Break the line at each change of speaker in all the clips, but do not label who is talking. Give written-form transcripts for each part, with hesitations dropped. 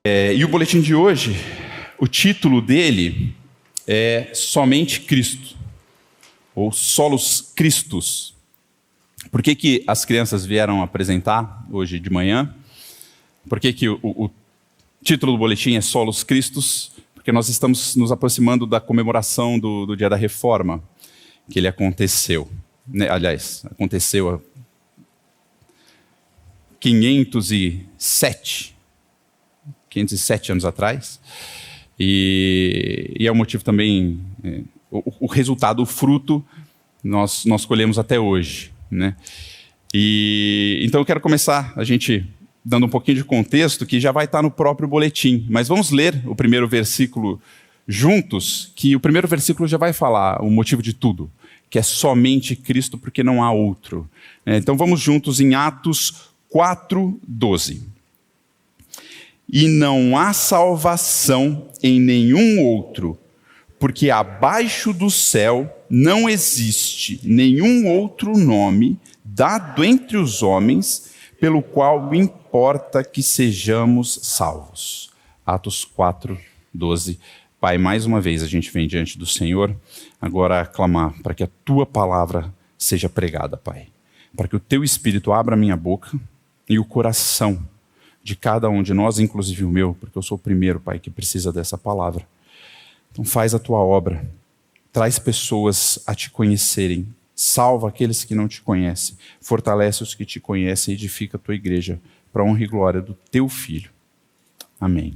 E o boletim de hoje, o título dele é Somente Cristo, ou Solos Christus. Por que as crianças vieram apresentar hoje de manhã? Por que o título do boletim é Solos Christus? Porque nós estamos nos aproximando da comemoração do Dia da Reforma, que ele aconteceu. Aliás, aconteceu há 507 anos atrás. E é o motivo também, o resultado, o fruto, nós colhemos até hoje, né? Então eu quero começar a gente dando um pouquinho de contexto, que já vai estar no próprio boletim. Mas vamos ler o primeiro versículo juntos, que o primeiro versículo já vai falar o motivo de tudo, que é somente Cristo, porque não há outro. Então vamos juntos em Atos 4:12. E não há salvação em nenhum outro, porque abaixo do céu não existe nenhum outro nome dado entre os homens, pelo qual importa que sejamos salvos. Atos 4:12. Pai, mais uma vez a gente vem diante do Senhor, agora clamar para que a Tua palavra seja pregada, Pai. Para que o Teu Espírito abra a minha boca e o coração de cada um de nós, inclusive o meu, porque eu sou o primeiro, Pai, que precisa dessa palavra. Então faz a Tua obra, traz pessoas a Te conhecerem, salva aqueles que não Te conhecem, fortalece os que Te conhecem e edifica a Tua igreja para a honra e glória do Teu Filho. Amém.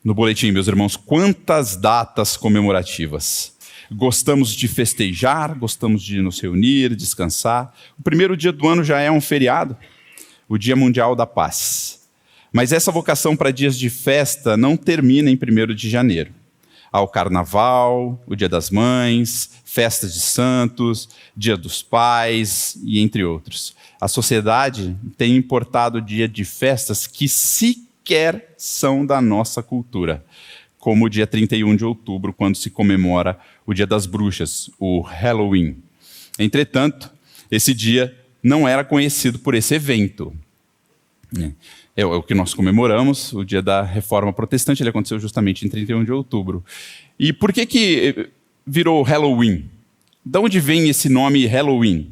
No boletim, meus irmãos, quantas datas comemorativas. Gostamos de festejar, gostamos de nos reunir, descansar. O primeiro dia do ano já é um feriado, o Dia Mundial da Paz. Mas essa vocação para dias de festa não termina em 1º de janeiro. Há o Carnaval, o Dia das Mães, Festas de Santos, Dia dos Pais e entre outros. A sociedade tem importado o dia de festas que sequer são da nossa cultura, como o dia 31 de outubro, quando se comemora o Dia das Bruxas, o Halloween. Entretanto, esse dia não era conhecido por esse evento. É o que nós comemoramos, o Dia da Reforma Protestante, ele aconteceu justamente em 31 de outubro. E por que virou Halloween? De onde vem esse nome Halloween?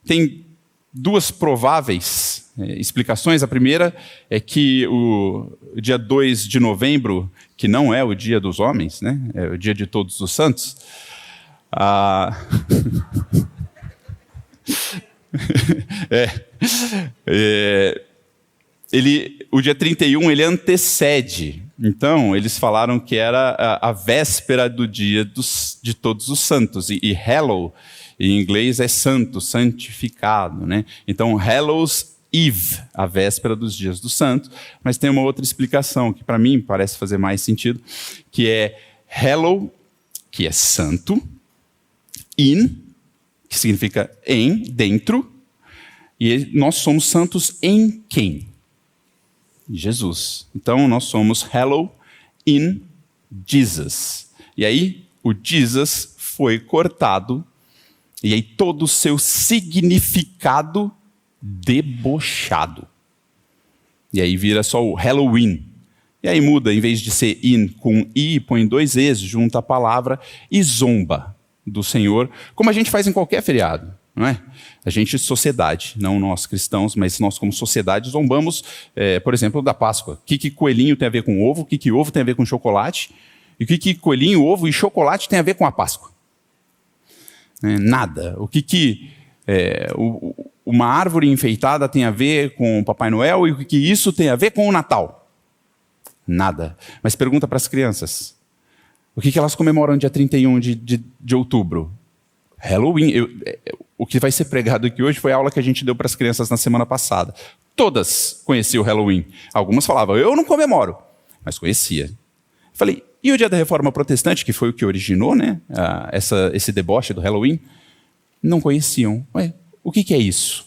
Tem duas prováveis explicações. A primeira é que o dia 2 de novembro, que não é o dia dos homens, né? É o dia de Todos os Santos. O dia 31 ele antecede. Então, eles falaram que era a véspera do dia de Todos os Santos. E Hallow, em inglês, é santo, santificado, né? Então, Hallows Eve, a véspera dos dias dos santos. Mas tem uma outra explicação, que para mim parece fazer mais sentido, que é Hallow, que é santo, in, que significa em, dentro, e nós somos santos em quem? Jesus. Então, nós somos Hallow in Jesus. E aí, o Jesus foi cortado, e aí todo o seu significado debochado. E aí vira só o Halloween. E aí muda, em vez de ser in com i, põe 2 es junto à palavra e zomba do Senhor, como a gente faz em qualquer feriado, não é? A gente, sociedade, não nós cristãos, mas nós como sociedade zombamos, por exemplo, da Páscoa. O que coelhinho tem a ver com ovo, o que ovo tem a ver com chocolate, e o que coelhinho, ovo e chocolate tem a ver com a Páscoa? Nada. O que uma árvore enfeitada tem a ver com o Papai Noel e o que isso tem a ver com o Natal? Nada. Mas pergunta para as crianças. O que elas comemoram dia 31 de outubro? Halloween. O que vai ser pregado aqui hoje foi a aula que a gente deu para as crianças na semana passada. Todas conheciam o Halloween. Algumas falavam, eu não comemoro, mas conhecia. Falei, e o Dia da Reforma Protestante, que foi o que originou, né, esse deboche do Halloween? Não conheciam. Ué, o que é isso?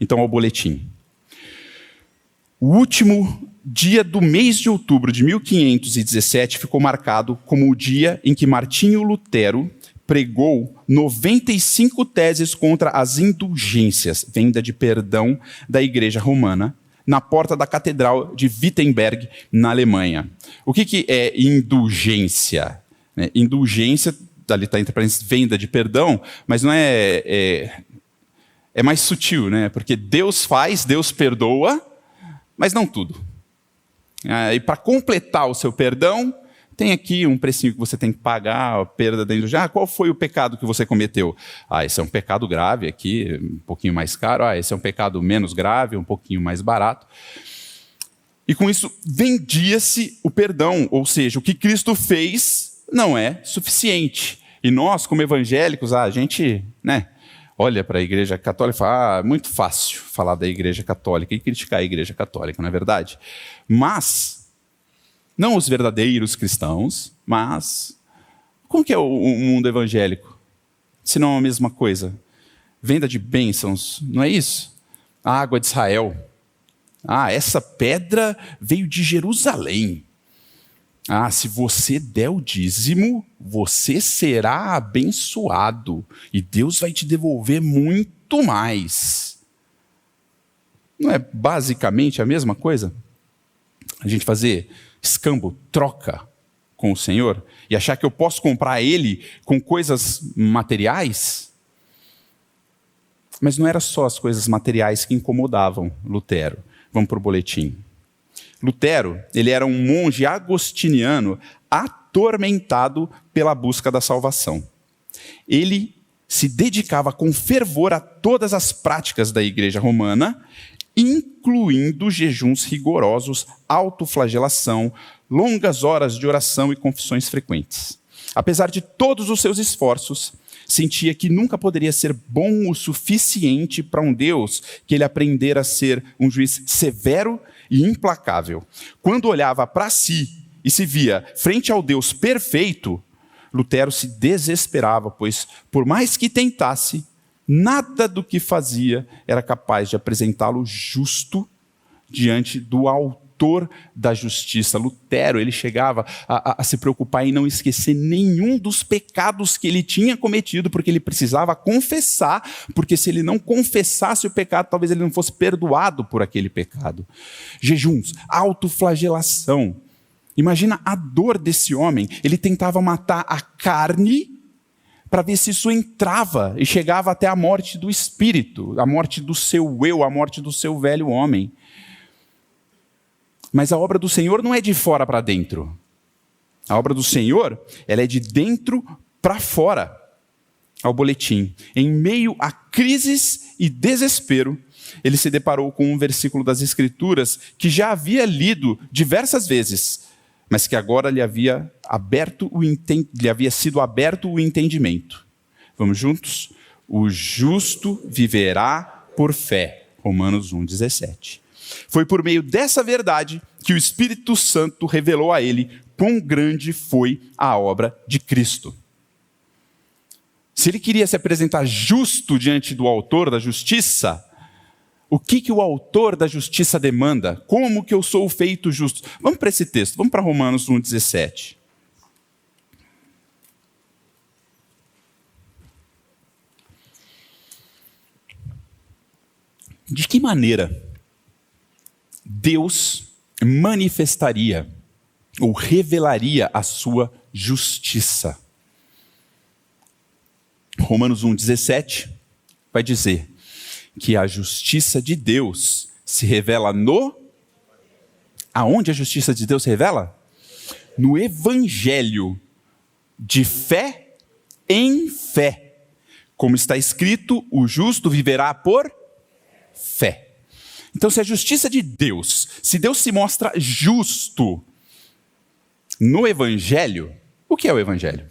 Então, ao boletim. O último dia do mês de outubro de 1517 ficou marcado como o dia em que Martinho Lutero pregou 95 teses contra as indulgências, venda de perdão da Igreja Romana, na porta da Catedral de Wittenberg, na Alemanha. O que é indulgência? Indulgência, ali está entre parênteses, venda de perdão, mas não é mais sutil, né? Porque Deus faz, Deus perdoa, mas não tudo. E para completar o seu perdão, tem aqui um precinho que você tem que pagar, a perda da indulgência. Qual foi o pecado que você cometeu? Esse é um pecado grave aqui, um pouquinho mais caro. Esse é um pecado menos grave, um pouquinho mais barato. E com isso, vendia-se o perdão. Ou seja, o que Cristo fez não é suficiente. E nós, como evangélicos, a gente olha para a Igreja Católica e fala, muito fácil falar da Igreja Católica e criticar a Igreja Católica, não é verdade? Mas não os verdadeiros cristãos, mas como que é o mundo evangélico? Se não é a mesma coisa. Venda de bênçãos, não é isso? A água de Israel. Essa pedra veio de Jerusalém. Se você der o dízimo, você será abençoado. E Deus vai te devolver muito mais. Não é basicamente a mesma coisa? A gente fazer escambo, troca com o Senhor e achar que eu posso comprar Ele com coisas materiais? Mas não era só as coisas materiais que incomodavam Lutero. Vamos para o boletim. Lutero, ele era um monge agostiniano atormentado pela busca da salvação. Ele se dedicava com fervor a todas as práticas da Igreja Romana, incluindo jejuns rigorosos, autoflagelação, longas horas de oração e confissões frequentes. Apesar de todos os seus esforços, sentia que nunca poderia ser bom o suficiente para um Deus que ele aprendera a ser um juiz severo e implacável. Quando olhava para si e se via frente ao Deus perfeito, Lutero se desesperava, pois, por mais que tentasse, nada do que fazia era capaz de apresentá-lo justo diante do autor da justiça. Lutero, ele chegava a se preocupar em não esquecer nenhum dos pecados que ele tinha cometido, porque ele precisava confessar, porque se ele não confessasse o pecado, talvez ele não fosse perdoado por aquele pecado. Jejuns, autoflagelação. Imagina a dor desse homem. Ele tentava matar a carne para ver se isso entrava e chegava até a morte do espírito, a morte do seu eu, a morte do seu velho homem. Mas a obra do Senhor não é de fora para dentro. A obra do Senhor, ela é de dentro para fora. Ao boletim. Em meio a crises e desespero, ele se deparou com um versículo das Escrituras que já havia lido diversas vezes, mas que agora lhe havia sido aberto o entendimento. Vamos juntos? O justo viverá por fé. Romanos 1,17. Foi por meio dessa verdade que o Espírito Santo revelou a ele quão grande foi a obra de Cristo. Se ele queria se apresentar justo diante do autor da justiça, o que o autor da justiça demanda? Como que eu sou feito justo? Vamos para esse texto, vamos para Romanos 1,17. De que maneira Deus manifestaria ou revelaria a sua justiça? Romanos 1,17 vai dizer que a justiça de Deus se revela Aonde a justiça de Deus se revela? No Evangelho, de fé em fé. Como está escrito, o justo viverá por fé. Então, se a justiça de Deus, se Deus se mostra justo no Evangelho, o que é o Evangelho?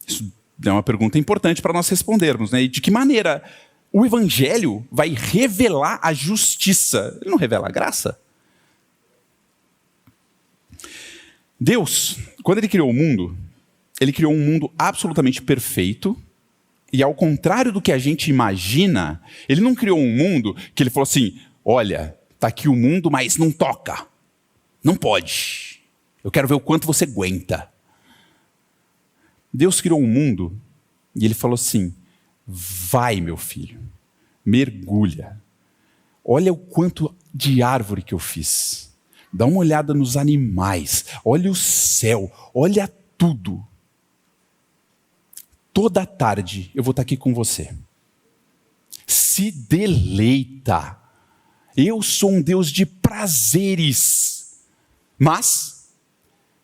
Isso é uma pergunta importante para nós respondermos, né? E de que maneira o Evangelho vai revelar a justiça? Ele não revela a graça? Deus, quando ele criou o mundo, ele criou um mundo absolutamente perfeito. E ao contrário do que a gente imagina, ele não criou um mundo que ele falou assim, olha, está aqui o mundo, mas não toca. Não pode. Eu quero ver o quanto você aguenta. Deus criou um mundo e ele falou assim, vai meu filho, mergulha. Olha o quanto de árvore que eu fiz. Dá uma olhada nos animais. Olha o céu. Olha tudo. Toda tarde eu vou estar aqui com você. Se deleita. Eu sou um Deus de prazeres. Mas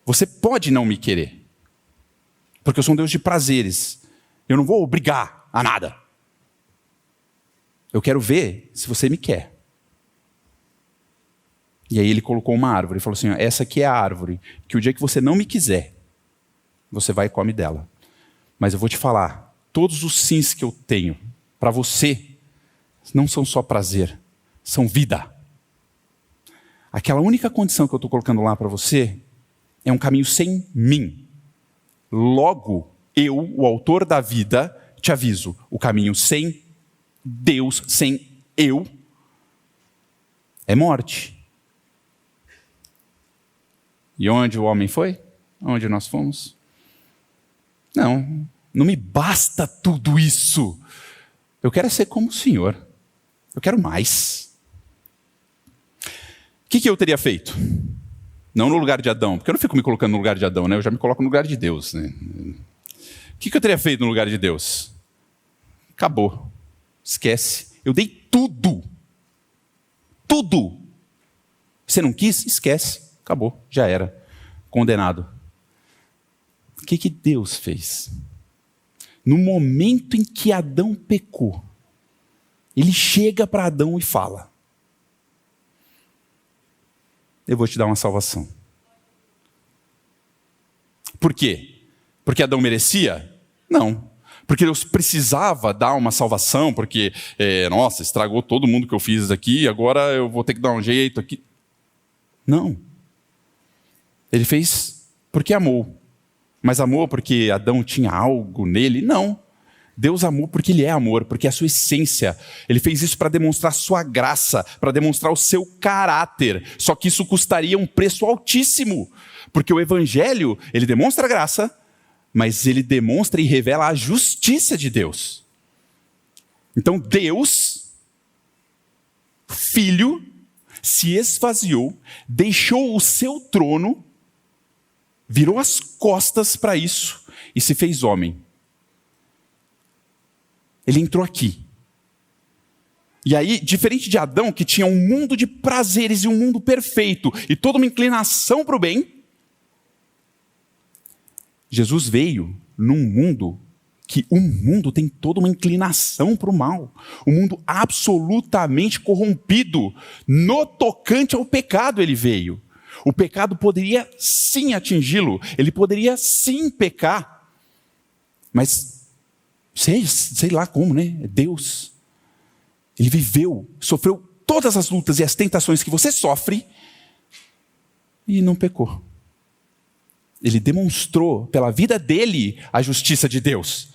você pode não me querer. Porque eu sou um Deus de prazeres. Eu não vou obrigar a nada. Eu quero ver se você me quer. E aí ele colocou uma árvore e falou assim, essa aqui é a árvore, que o dia que você não me quiser, você vai e come dela. Mas eu vou te falar, todos os sims que eu tenho para você não são só prazer, são vida. Aquela única condição que eu estou colocando lá para você é um caminho sem mim. Logo, eu, o autor da vida, te aviso, o caminho sem Deus, sem eu, é morte. E onde o homem foi? Onde nós fomos? Não me basta tudo isso. Eu quero ser como o Senhor. Eu quero mais. O que eu teria feito? Não no lugar de Adão, porque eu não fico me colocando no lugar de Adão, né? Eu já me coloco no lugar de Deus, né? O que eu teria feito no lugar de Deus? Acabou. Esquece. Eu dei tudo. Tudo. Você não quis? Esquece. Acabou. Já era. Condenado. O que Deus fez? No momento em que Adão pecou, ele chega para Adão e fala, eu vou te dar uma salvação. Por quê? Porque Adão merecia? Não. Porque Deus precisava dar uma salvação, porque, nossa, estragou todo mundo que eu fiz aqui, agora eu vou ter que dar um jeito aqui. Não. Ele fez porque amou. Mas amou porque Adão tinha algo nele? Não. Deus amou porque Ele é amor, porque é a sua essência. Ele fez isso para demonstrar a sua graça, para demonstrar o seu caráter. Só que isso custaria um preço altíssimo. Porque o Evangelho, ele demonstra a graça, mas ele demonstra e revela a justiça de Deus. Então Deus, Filho, se esvaziou, deixou o seu trono, virou as costas para isso e se fez homem. Ele entrou aqui. E aí, diferente de Adão, que tinha um mundo de prazeres e um mundo perfeito, e toda uma inclinação para o bem, Jesus veio num mundo que o mundo tem toda uma inclinação para o mal. Um mundo absolutamente corrompido. No tocante ao pecado ele veio. O pecado poderia sim atingi-lo. Ele poderia sim pecar. Mas, sei lá como, né? É Deus. Ele viveu, sofreu todas as lutas e as tentações que você sofre e não pecou. Ele demonstrou pela vida dele a justiça de Deus.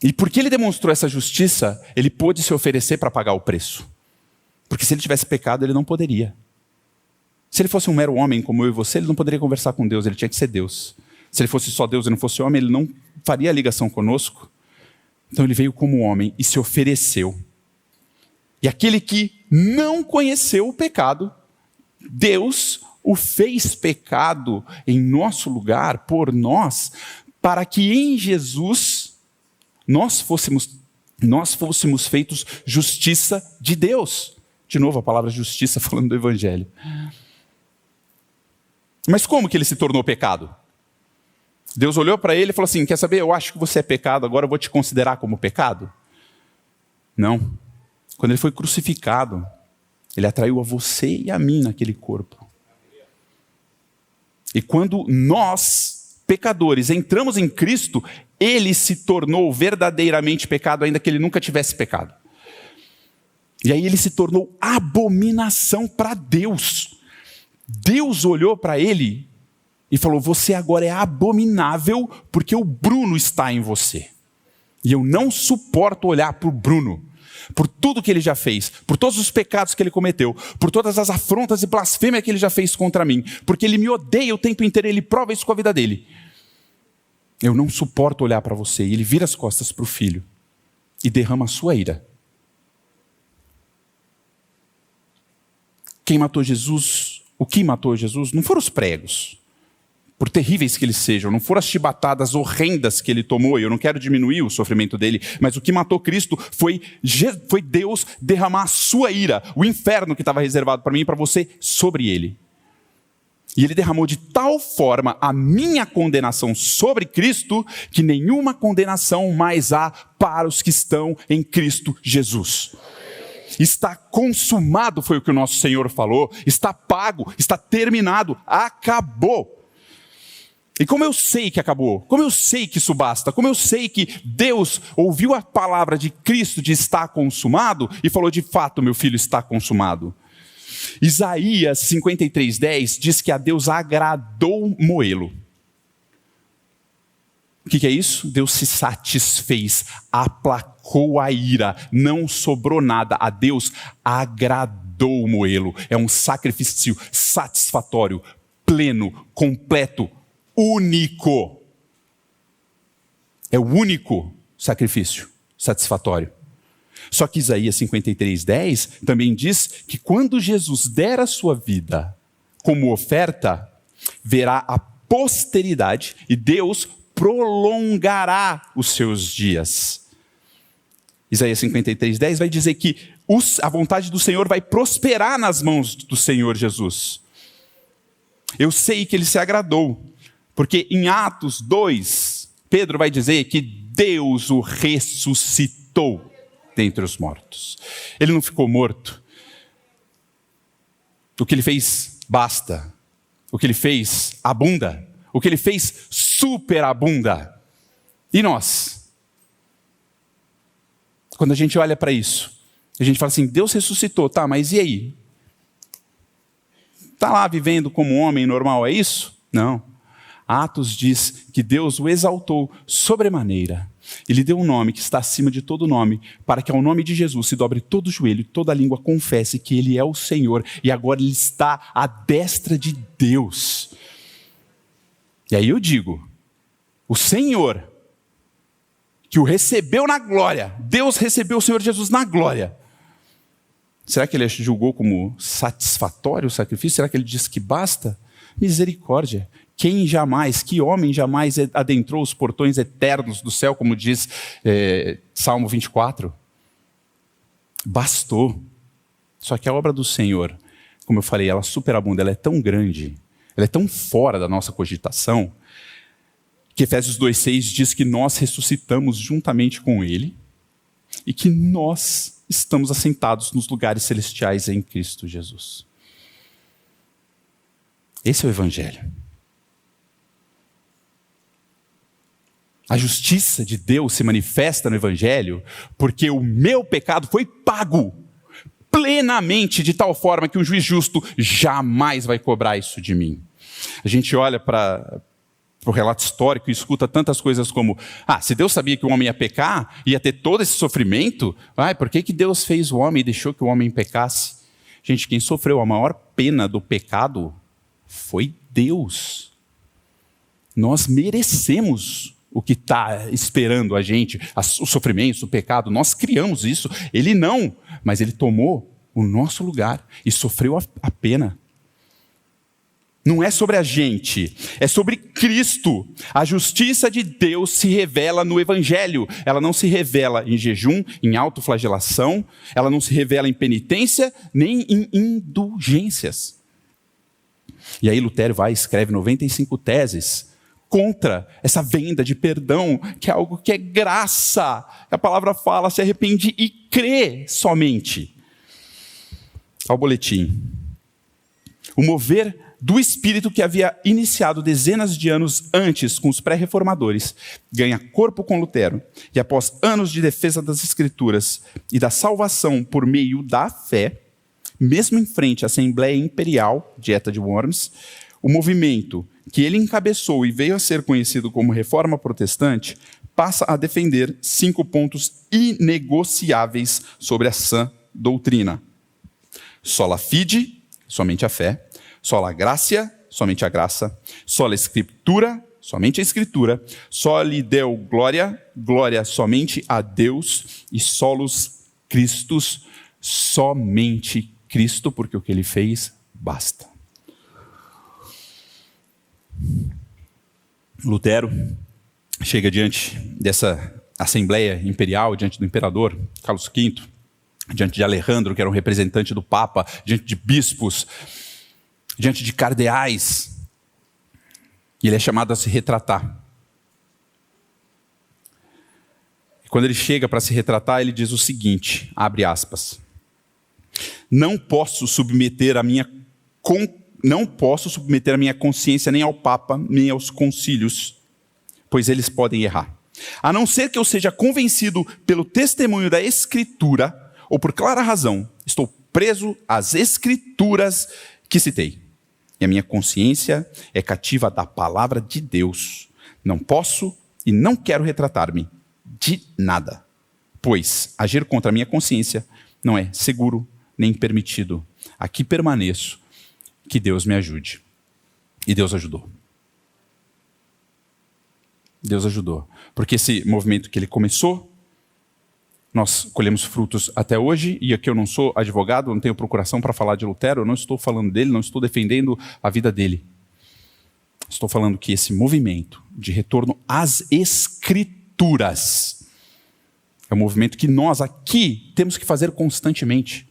E porque ele demonstrou essa justiça, ele pôde se oferecer para pagar o preço. Porque se ele tivesse pecado, ele não poderia. Se ele fosse um mero homem como eu e você, ele não poderia conversar com Deus, ele tinha que ser Deus. Se ele fosse só Deus e não fosse homem, ele não faria a ligação conosco. Então ele veio como homem e se ofereceu. E aquele que não conheceu o pecado, Deus o fez pecado em nosso lugar, por nós, para que em Jesus nós fôssemos feitos justiça de Deus. De novo a palavra justiça falando do Evangelho. Mas como que ele se tornou pecado? Deus olhou para ele e falou assim, quer saber, eu acho que você é pecado, agora eu vou te considerar como pecado? Não. Quando ele foi crucificado, ele atraiu a você e a mim naquele corpo. E quando nós, pecadores, entramos em Cristo, ele se tornou verdadeiramente pecado, ainda que ele nunca tivesse pecado. E aí ele se tornou abominação para Deus. Deus olhou para ele e falou, você agora é abominável porque o Bruno está em você. E eu não suporto olhar para o Bruno, por tudo que ele já fez, por todos os pecados que ele cometeu, por todas as afrontas e blasfêmias que ele já fez contra mim, porque ele me odeia o tempo inteiro, ele prova isso com a vida dele. Eu não suporto olhar para você. E ele vira as costas para o filho e derrama a sua ira. Quem matou Jesus, o que matou Jesus, não foram os pregos, por terríveis que eles sejam, não foram as chibatadas horrendas que ele tomou, e eu não quero diminuir o sofrimento dele, mas o que matou Cristo foi Deus derramar a sua ira, o inferno que estava reservado para mim e para você, sobre ele. E ele derramou de tal forma a minha condenação sobre Cristo, que nenhuma condenação mais há para os que estão em Cristo Jesus. Está consumado, foi o que o nosso Senhor falou, está pago, está terminado, acabou. E como eu sei que acabou, como eu sei que isso basta, como eu sei que Deus ouviu a palavra de Cristo de estar consumado e falou, de fato, meu filho está consumado. Isaías 53:10 diz que a Deus agradou moê-lo. O que é isso? Deus se satisfez, aplacou a ira, não sobrou nada. A Deus agradou moê-lo. É um sacrifício satisfatório, pleno, completo, único. É o único sacrifício satisfatório. Só que Isaías 53:10 também diz que quando Jesus der a sua vida como oferta, verá a posteridade e Deus prolongará os seus dias. Isaías 53:10 vai dizer que a vontade do Senhor vai prosperar nas mãos do Senhor Jesus. Eu sei que ele se agradou, porque em Atos 2, Pedro vai dizer que Deus o ressuscitou dentre os mortos. Ele não ficou morto. O que ele fez, basta. O que ele fez, abunda. O que ele fez, superabunda. E nós? Quando a gente olha para isso, a gente fala assim, Deus ressuscitou, tá, mas e aí? Está lá vivendo como homem normal, é isso? Não. Atos diz que Deus o exaltou sobremaneira. Ele deu um nome que está acima de todo nome, para que ao nome de Jesus se dobre todo o joelho e toda a língua confesse que Ele é o Senhor, e agora Ele está à destra de Deus. E aí eu digo, o Senhor, que o recebeu na glória, Deus recebeu o Senhor Jesus na glória, será que Ele julgou como satisfatório o sacrifício? Será que Ele disse que basta? Misericórdia. Quem jamais, que homem jamais adentrou os portões eternos do céu, como diz Salmo 24? Bastou. Só que a obra do Senhor, como eu falei, ela superabunda, ela é tão grande, ela é tão fora da nossa cogitação, que Efésios 2:6 diz que nós ressuscitamos juntamente com Ele e que nós estamos assentados nos lugares celestiais em Cristo Jesus. Esse é o Evangelho. A justiça de Deus se manifesta no Evangelho porque o meu pecado foi pago plenamente, de tal forma que um juiz justo jamais vai cobrar isso de mim. A gente olha para o relato histórico e escuta tantas coisas como, se Deus sabia que o homem ia pecar, ia ter todo esse sofrimento, por que Deus fez o homem e deixou que o homem pecasse? Gente, quem sofreu a maior pena do pecado foi Deus. Nós merecemos o que está esperando a gente, os sofrimentos, o pecado, nós criamos isso. Ele não, mas ele tomou o nosso lugar e sofreu a pena. Não é sobre a gente, é sobre Cristo. A justiça de Deus se revela no Evangelho. Ela não se revela em jejum, em autoflagelação, ela não se revela em penitência, nem em indulgências. E aí Lutero vai e escreve 95 teses contra essa venda de perdão, que é algo que é graça. A palavra fala, se arrepende e crê somente. Ao boletim. O mover do Espírito que havia iniciado dezenas de anos antes com os pré-reformadores, ganha corpo com Lutero, e após anos de defesa das Escrituras e da salvação por meio da fé, mesmo em frente à Assembleia Imperial, Dieta de Worms, o movimento que ele encabeçou e veio a ser conhecido como Reforma Protestante, passa a defender 5 pontos inegociáveis sobre a sã doutrina. Sola fide, somente a fé. Sola gratia, somente a graça. Sola Scriptura, somente a Escritura. Soli Deo Gloria, glória somente a Deus. E solus Christus, somente Cristo, porque o que ele fez basta. Lutero chega diante dessa assembleia imperial, diante do imperador Carlos V, diante de Alejandro, que era um representante do Papa, diante de bispos, diante de cardeais, e ele é chamado a se retratar. E quando ele chega para se retratar, ele diz o seguinte, abre aspas, não posso submeter a minha consciência nem ao Papa, nem aos concílios, pois eles podem errar. A não ser que eu seja convencido pelo testemunho da Escritura, ou por clara razão, estou preso às Escrituras que citei. E a minha consciência é cativa da palavra de Deus. Não posso e não quero retratar-me de nada, pois agir contra a minha consciência não é seguro nem permitido. Aqui permaneço, que Deus me ajude. E Deus ajudou. Deus ajudou. Porque esse movimento que ele começou, nós colhemos frutos até hoje, e aqui eu não sou advogado, não tenho procuração para falar de Lutero, eu não estou falando dele, não estou defendendo a vida dele. Estou falando que esse movimento de retorno às Escrituras é um movimento que nós aqui temos que fazer constantemente.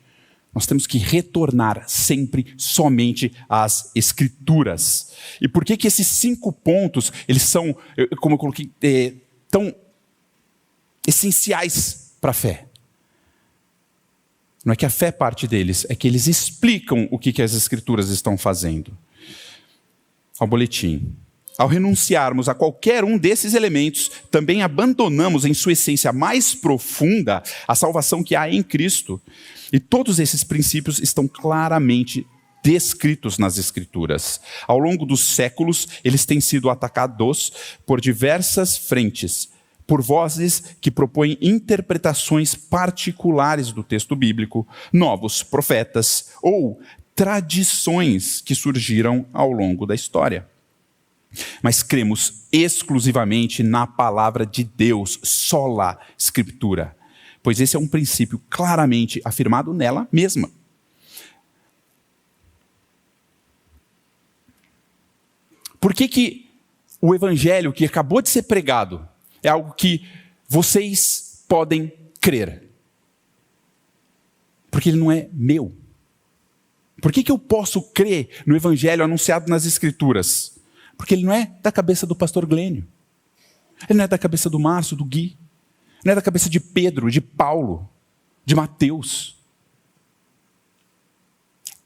Nós temos que retornar sempre somente às Escrituras. E por que esses 5 pontos, eles são, como eu coloquei, tão essenciais para a fé? Não é que a fé parte deles, é que eles explicam o que as Escrituras estão fazendo. Ao boletim. Ao renunciarmos a qualquer um desses elementos, também abandonamos em sua essência mais profunda a salvação que há em Cristo. E todos esses princípios estão claramente descritos nas Escrituras. Ao longo dos séculos, eles têm sido atacados por diversas frentes, por vozes que propõem interpretações particulares do texto bíblico, novos profetas ou tradições que surgiram ao longo da história. Mas cremos exclusivamente na palavra de Deus, sola Escritura, pois esse é um princípio claramente afirmado nela mesma. Por que o evangelho que acabou de ser pregado é algo que vocês podem crer? Porque ele não é meu. Por que eu posso crer no evangelho anunciado nas Escrituras? Porque ele não é da cabeça do pastor Glênio. Ele não é da cabeça do Márcio, do Gui. Não é da cabeça de Pedro, de Paulo, de Mateus.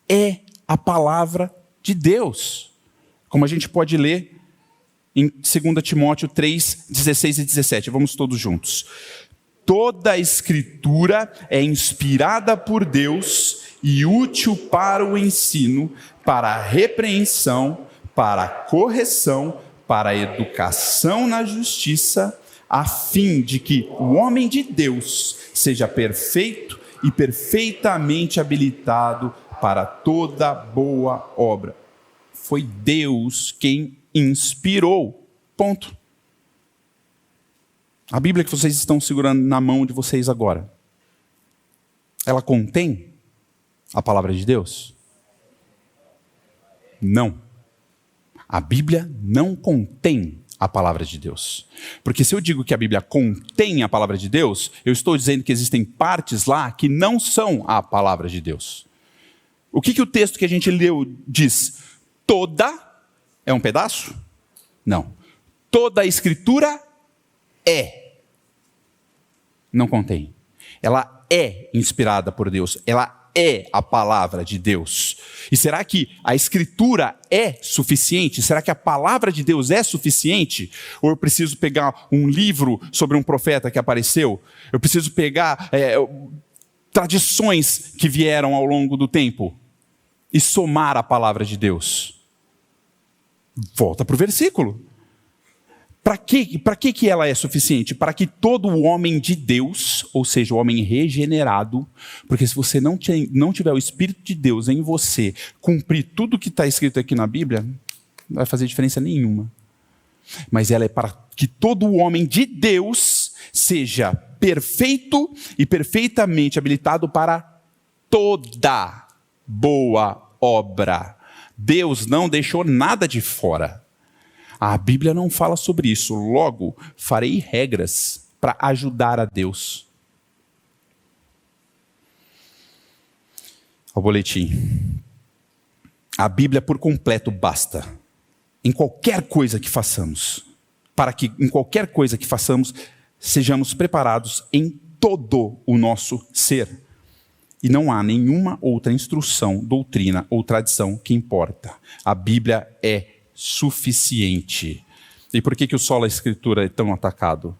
É a palavra de Deus. Como a gente pode ler em 2 Timóteo 3, 16 e 17. Vamos todos juntos. Toda a Escritura é inspirada por Deus e útil para o ensino, para a repreensão, para a correção, para a educação na justiça, a fim de que o homem de Deus seja perfeito e perfeitamente habilitado para toda boa obra. Foi Deus quem inspirou. Ponto. A Bíblia que vocês estão segurando na mão de vocês agora, ela contém a palavra de Deus? Não. A Bíblia não contém a palavra de Deus. Porque se eu digo que a Bíblia contém a palavra de Deus, eu estou dizendo que existem partes lá que não são a palavra de Deus. O que o texto que a gente leu diz? Toda é um pedaço? Não. Toda a Escritura é. Não contém. Ela é inspirada por Deus. Ela é a palavra de Deus. E será que a Escritura é suficiente? Será que a palavra de Deus é suficiente? Ou eu preciso pegar um livro sobre um profeta que apareceu? Eu preciso pegar tradições que vieram ao longo do tempo e somar a palavra de Deus? Volta para o versículo. Para que ela é suficiente? Para que todo o homem de Deus, ou seja, o homem regenerado, porque se você não tiver o Espírito de Deus em você, cumprir tudo que está escrito aqui na Bíblia, não vai fazer diferença nenhuma. Mas ela é para que todo o homem de Deus seja perfeito e perfeitamente habilitado para toda boa obra. Deus não deixou nada de fora. A Bíblia não fala sobre isso. Logo, farei regras para ajudar a Deus. Ao boletim. A Bíblia por completo basta. Em qualquer coisa que façamos. Para que em qualquer coisa que façamos, sejamos preparados em todo o nosso ser. E não há nenhuma outra instrução, doutrina ou tradição que importa. A Bíblia é suficiente. E por que o sola escritura é tão atacado?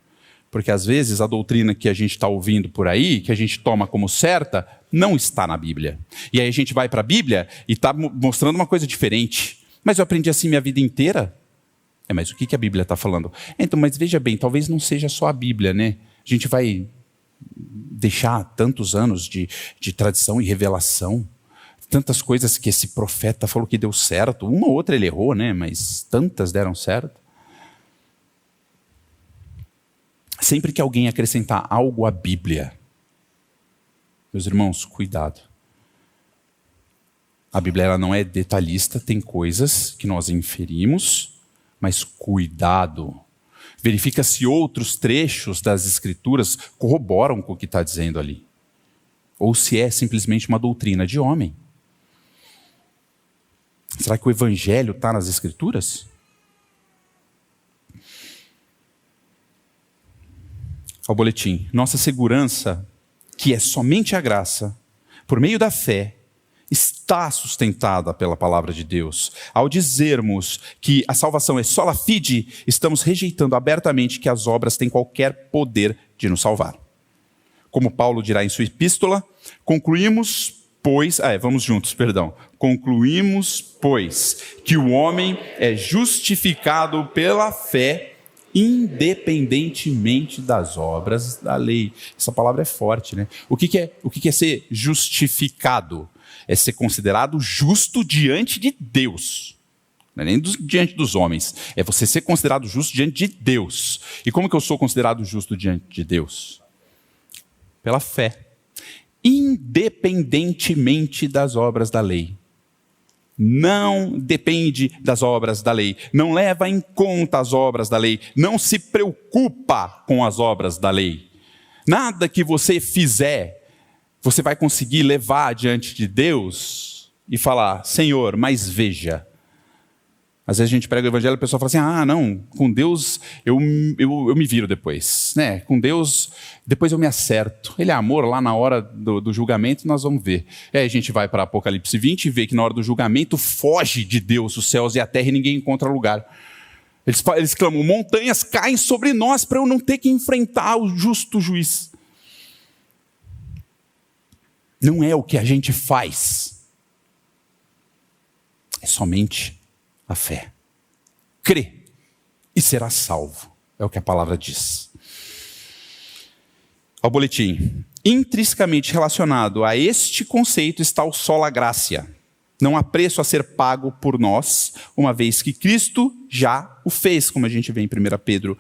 Porque às vezes a doutrina que a gente está ouvindo por aí, que a gente toma como certa, não está na Bíblia. E aí a gente vai para a Bíblia e está mostrando uma coisa diferente. Mas eu aprendi assim minha vida inteira. Mas o que a Bíblia está falando? Então, mas veja bem, talvez não seja só a Bíblia, né? A gente vai deixar tantos anos de tradição e revelação, tantas coisas que esse profeta falou que deu certo. Uma ou outra ele errou, né? Mas tantas deram certo. Sempre que alguém acrescentar algo à Bíblia, meus irmãos, cuidado. A Bíblia ela não é detalhista, tem coisas que nós inferimos, mas cuidado. Verifica se outros trechos das Escrituras corroboram com o que está dizendo ali. Ou se é simplesmente uma doutrina de homem. Será que o Evangelho está nas Escrituras? Ao boletim. Nossa segurança, que é somente a graça, por meio da fé, está sustentada pela palavra de Deus. Ao dizermos que a salvação é sola fide, estamos rejeitando abertamente que as obras têm qualquer poder de nos salvar. Como Paulo dirá em sua epístola, concluímos, pois, que o homem é justificado pela fé, independentemente das obras da lei. Essa palavra é forte, né? O que é ser justificado? É ser considerado justo diante de Deus. Não é nem diante dos homens. É você ser considerado justo diante de Deus. E como que eu sou considerado justo diante de Deus? Pela fé. Independentemente das obras da lei. Não depende das obras da lei. Não leva em conta as obras da lei. Não se preocupa com as obras da lei. Nada que você fizer, você vai conseguir levar diante de Deus e falar, Senhor, mas veja. Às vezes a gente prega o evangelho e a pessoa fala assim, não, com Deus eu me viro depois. Né? Com Deus, depois eu me acerto. Ele é amor, lá na hora do julgamento nós vamos ver. Aí a gente vai para Apocalipse 20 e vê que na hora do julgamento foge de Deus os céus e a terra e ninguém encontra lugar. Eles clamam, montanhas caem sobre nós para eu não ter que enfrentar o justo juiz. Não é o que a gente faz. É somente a fé. Crê e será salvo. É o que a palavra diz. Ao boletim. Intrinsecamente relacionado a este conceito está o sola gratia. Não há preço a ser pago por nós, uma vez que Cristo já o fez, como a gente vê em 1 Pedro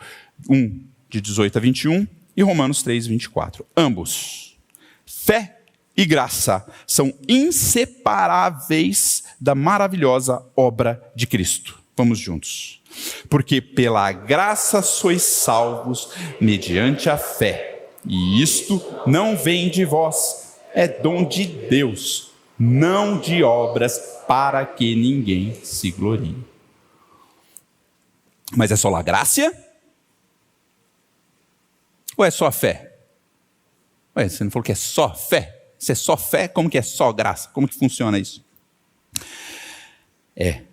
1, de 18 a 21, e Romanos 3, 24. Ambos. Fé e graça são inseparáveis da maravilhosa obra de Cristo. Vamos juntos. Porque pela graça sois salvos mediante a fé. E isto não vem de vós, é dom de Deus, não de obras para que ninguém se glorie. Mas é só a graça? Ou é só a fé? Ué, você não falou que é só fé? Se é só fé, como que é só graça? Como que funciona isso? É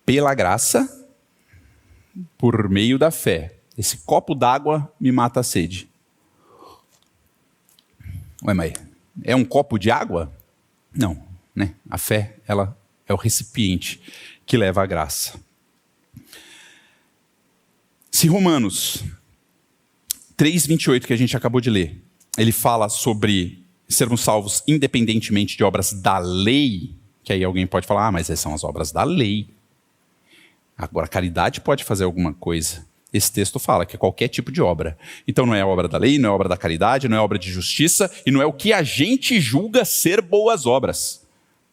pela graça, por meio da fé. Esse copo d'água me mata a sede. Ué, mas é um copo de água? Não, né? A fé, ela é o recipiente que leva a graça. Se Romanos 3:28, que a gente acabou de ler, ele fala sobre sermos salvos independentemente de obras da lei, que aí alguém pode falar, mas essas são as obras da lei. Agora, a caridade pode fazer alguma coisa. Esse texto fala que é qualquer tipo de obra. Então não é obra da lei, não é obra da caridade, não é obra de justiça, e não é o que a gente julga ser boas obras.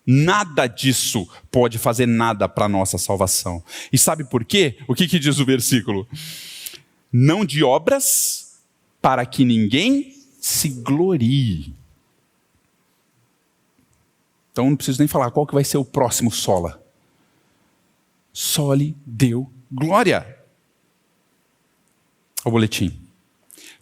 Nada disso pode fazer nada para a nossa salvação. E sabe por quê? O que diz o versículo? Não de obras, para que ninguém se glorie. Então não preciso nem falar qual que vai ser o próximo sola. Só lhe deu glória. O boletim.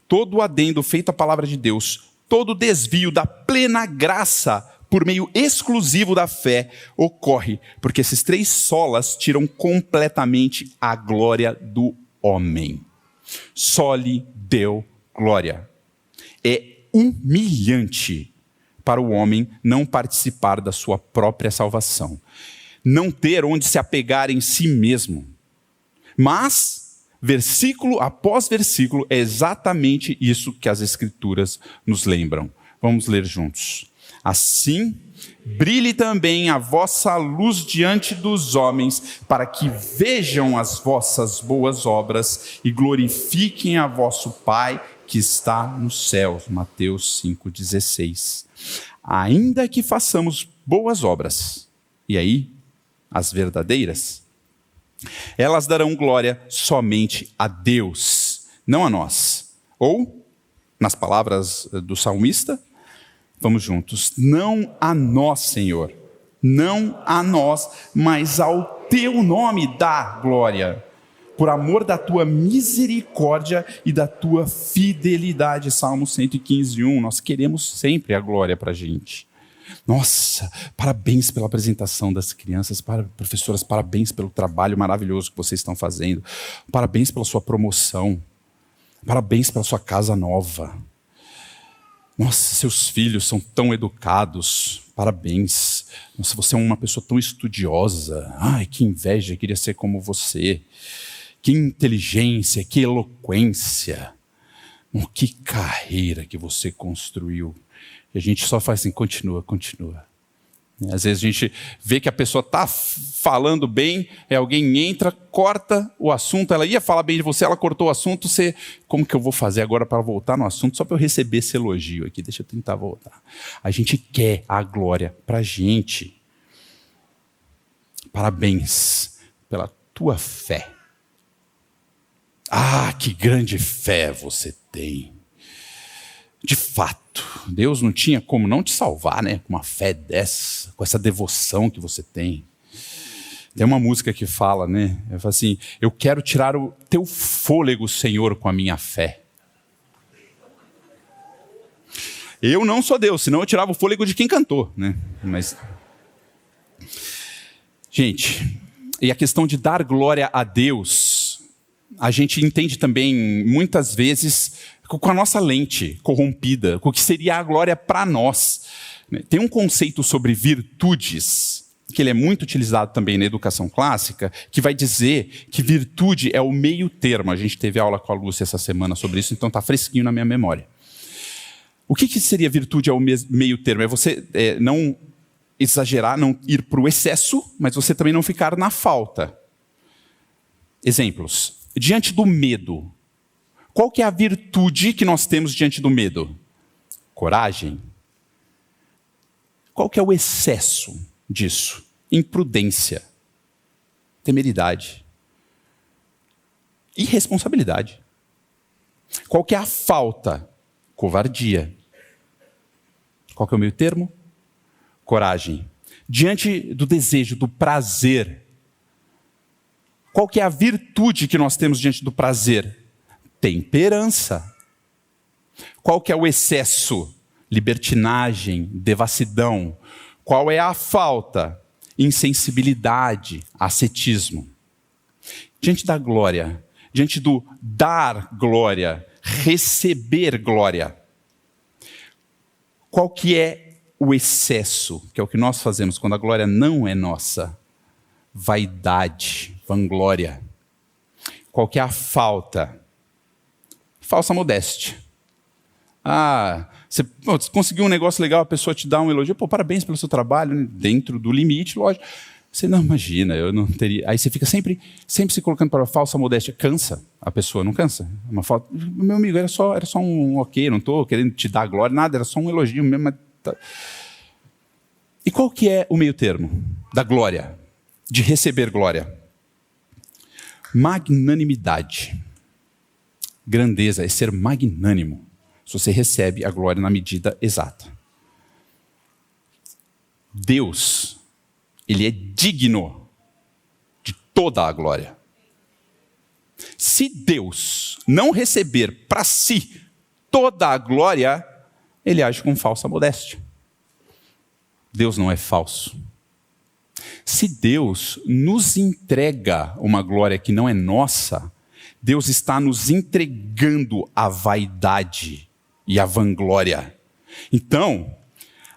Todo adendo feito à palavra de Deus, todo desvio da plena graça por meio exclusivo da fé ocorre, porque esses 3 solas tiram completamente a glória do homem. Só lhe deu glória. É humilhante para o homem não participar da sua própria salvação, não ter onde se apegar em si mesmo. Mas, versículo após versículo, é exatamente isso que as Escrituras nos lembram. Vamos ler juntos. Assim, brilhe também a vossa luz diante dos homens, para que vejam as vossas boas obras e glorifiquem a vosso Pai que está nos céus. Mateus 5,16. Ainda que façamos boas obras, e aí, as verdadeiras, elas darão glória somente a Deus, não a nós. Ou, nas palavras do salmista, vamos juntos. Não a nós, Senhor, não a nós, mas ao teu nome dá glória, por amor da tua misericórdia e da tua fidelidade. Salmo 115:1. Nós queremos sempre a glória para a gente. Nossa, parabéns pela apresentação das crianças, professoras, parabéns pelo trabalho maravilhoso que vocês estão fazendo, parabéns pela sua promoção, parabéns pela sua casa nova. Nossa, seus filhos são tão educados, parabéns. Nossa, você é uma pessoa tão estudiosa. Ai, que inveja, queria ser como você. Que inteligência, que eloquência. Oh, que carreira que você construiu. E a gente só faz assim, continua, continua. Às vezes a gente vê que a pessoa está falando bem, alguém entra, corta o assunto, ela ia falar bem de você, ela cortou o assunto, você, como que eu vou fazer agora para voltar no assunto, só para eu receber esse elogio aqui, deixa eu tentar voltar. A gente quer a glória para a gente. Parabéns pela tua fé. Ah, que grande fé você tem. De fato, Deus não tinha como não te salvar, né? Com uma fé dessa, com essa devoção que você tem. Tem uma música que fala, né? Ela fala assim, eu quero tirar o teu fôlego, Senhor, com a minha fé. Eu não sou Deus, senão eu tirava o fôlego de quem cantou, né? Mas, gente, e a questão de dar glória a Deus, a gente entende também, muitas vezes, com a nossa lente corrompida, com o que seria a glória para nós. Tem um conceito sobre virtudes, que ele é muito utilizado também na educação clássica, que vai dizer que virtude é o meio termo. A gente teve aula com a Lúcia essa semana sobre isso, então está fresquinho na minha memória. O que seria virtude ao meio termo? É você não exagerar, não ir para o excesso, mas você também não ficar na falta. Exemplos. Diante do medo, qual que é a virtude que nós temos diante do medo? Coragem. Qual que é o excesso disso? Imprudência. Temeridade. Irresponsabilidade. Qual que é a falta? Covardia. Qual que é o meio termo? Coragem. Diante do desejo, do prazer, qual que é a virtude que nós temos diante do prazer? Temperança. Qual que é o excesso? Libertinagem, devassidão. Qual é a falta? Insensibilidade, ascetismo. Diante da glória, diante do dar glória, receber glória, qual que é o excesso? Que é o que nós fazemos quando a glória não é nossa. Vaidade, vanglória. Qual que é a falta? Falsa modéstia. Ah, você conseguiu um negócio legal, a pessoa te dá um elogio, pô, parabéns pelo seu trabalho, né? Dentro do limite, lógico. Você não imagina, eu não teria. Aí você fica sempre se colocando para a falsa modéstia. Cansa a pessoa, não cansa? Uma falta. Meu amigo, era só um ok, não estou querendo te dar glória, nada, era só um elogio mesmo. Mas tá. E qual que é o meio termo da glória, de receber glória? Magnanimidade. Grandeza é ser magnânimo. Se você recebe a glória na medida exata. Deus, ele é digno de toda a glória. Se Deus não receber para si toda a glória, ele age com falsa modéstia. Deus não é falso. Se Deus nos entrega uma glória que não é nossa, Deus está nos entregando a vaidade e a vanglória. Então,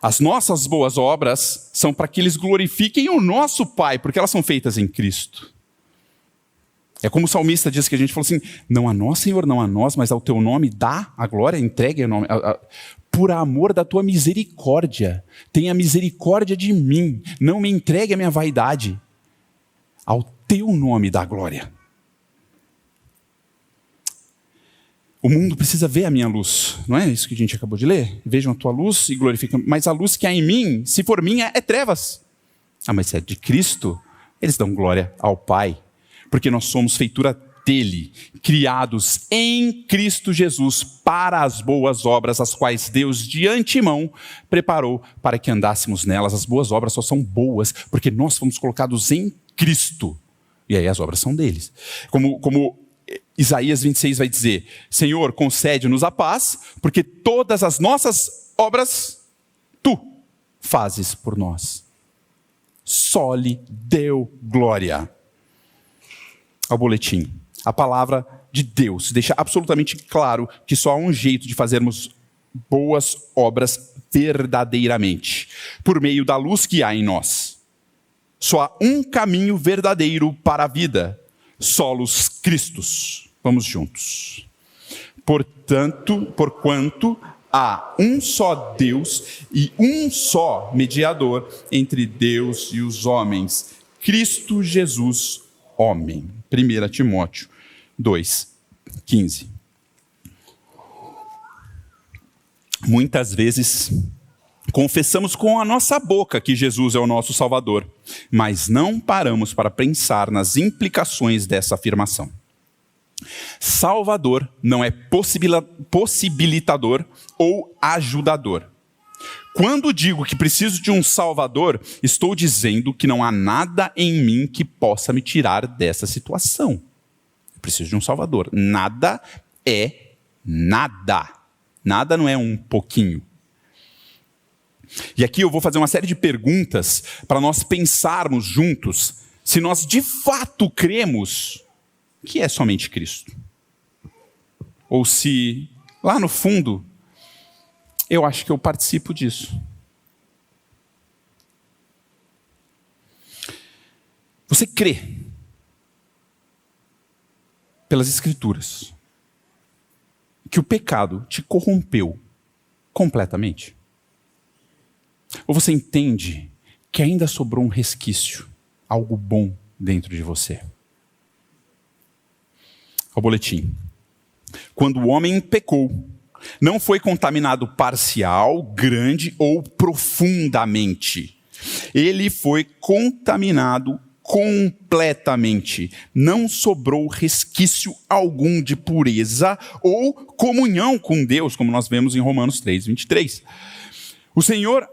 as nossas boas obras são para que eles glorifiquem o nosso Pai, porque elas são feitas em Cristo. É como o salmista diz que a gente falou assim, não a nós, Senhor, não a nós, mas ao teu nome dá a glória, entregue o nome. Por amor da tua misericórdia, tenha misericórdia de mim, não me entregue a minha vaidade, ao teu nome dá glória. O mundo precisa ver a minha luz, não é isso que a gente acabou de ler? Vejam a tua luz e glorificam, mas a luz que há em mim, se for minha, é trevas. Mas se é de Cristo, eles dão glória ao Pai, porque nós somos feitura dele, criados em Cristo Jesus para as boas obras, as quais Deus de antemão preparou para que andássemos nelas. As boas obras só são boas porque nós fomos colocados em Cristo. E aí as obras são deles. Como Isaías 26 vai dizer, Senhor, concede-nos a paz, porque todas as nossas obras tu fazes por nós. Só lhe deu glória. Ao boletim. A palavra de Deus deixa absolutamente claro que só há um jeito de fazermos boas obras verdadeiramente, por meio da luz que há em nós. Só há um caminho verdadeiro para a vida, solos Cristos. Vamos juntos. Porquanto há um só Deus e um só mediador entre Deus e os homens, Cristo Jesus, homem. 1 Timóteo 2:15. Muitas vezes confessamos com a nossa boca que Jesus é o nosso Salvador, mas não paramos para pensar nas implicações dessa afirmação. Salvador não é possibilitador ou ajudador. Quando digo que preciso de um Salvador, estou dizendo que não há nada em mim que possa me tirar dessa situação. Eu preciso de um Salvador. Nada é nada. Nada não é um pouquinho. E aqui eu vou fazer uma série de perguntas para nós pensarmos juntos se nós de fato cremos que é somente Cristo. Ou se, lá no fundo, eu acho que eu participo disso. Você crê, pelas Escrituras, que o pecado te corrompeu completamente? Ou você entende que ainda sobrou um resquício, algo bom dentro de você? Ao boletim. Quando o homem pecou, não foi contaminado parcial, grande ou profundamente. Ele foi contaminado completamente. Não sobrou resquício algum de pureza ou comunhão com Deus, como nós vemos em Romanos 3:23. O Senhor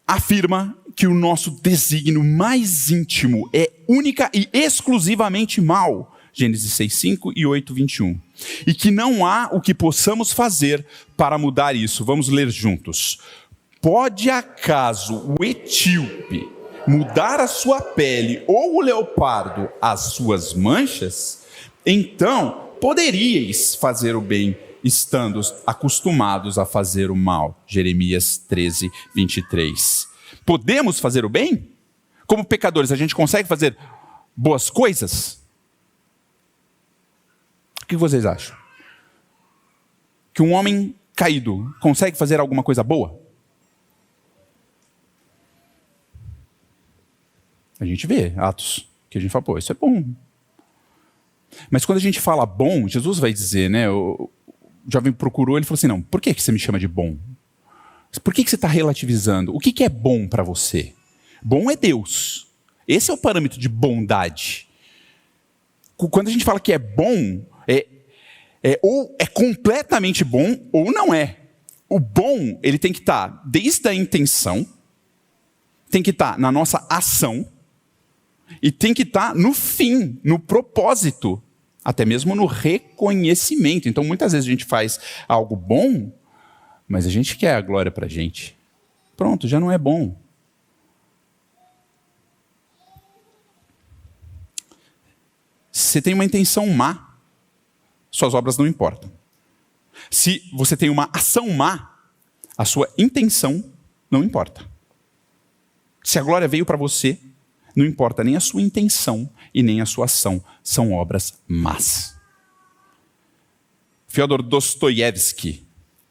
afirma que o nosso desígnio mais íntimo é única e exclusivamente mau. Gênesis 6:5 e 8:21. E que não há o que possamos fazer para mudar isso. Vamos ler juntos. Pode acaso o etíope mudar a sua pele ou o leopardo as suas manchas? Então poderíeis fazer o bem, estando acostumados a fazer o mal. Jeremias 13:23. Podemos fazer o bem? Como pecadores, a gente consegue fazer boas coisas? O que vocês acham? Que um homem caído consegue fazer alguma coisa boa? A gente vê atos que a gente fala, pô, isso é bom. Mas quando a gente fala bom, Jesus vai dizer, né? O jovem procurou, ele falou assim, não, por que você me chama de bom? Por que você está relativizando? O que é bom para você? Bom é Deus. Esse é o parâmetro de bondade. Quando a gente fala que é bom, ou é completamente bom ou não é. O bom, ele tem que estar desde a intenção, tem que estar na nossa ação, e tem que estar no fim, no propósito, até mesmo no reconhecimento. Então, muitas vezes a gente faz algo bom, mas a gente quer a glória para a gente. Pronto, já não é bom. Se você tem uma intenção má, suas obras não importam. Se você tem uma ação má, a sua intenção não importa. Se a glória veio para você, não importa nem a sua intenção e nem a sua ação. São obras más. Fyodor Dostoiévski,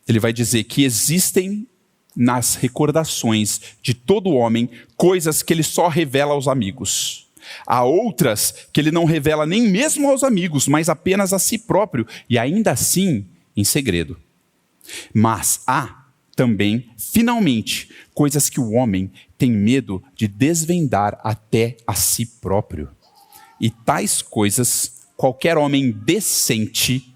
ele vai dizer que existem nas recordações de todo homem coisas que ele só revela aos amigos. Há outras que ele não revela nem mesmo aos amigos, mas apenas a si próprio, e ainda assim em segredo. Mas há também, finalmente, coisas que o homem tem medo de desvendar até a si próprio. E tais coisas, qualquer homem decente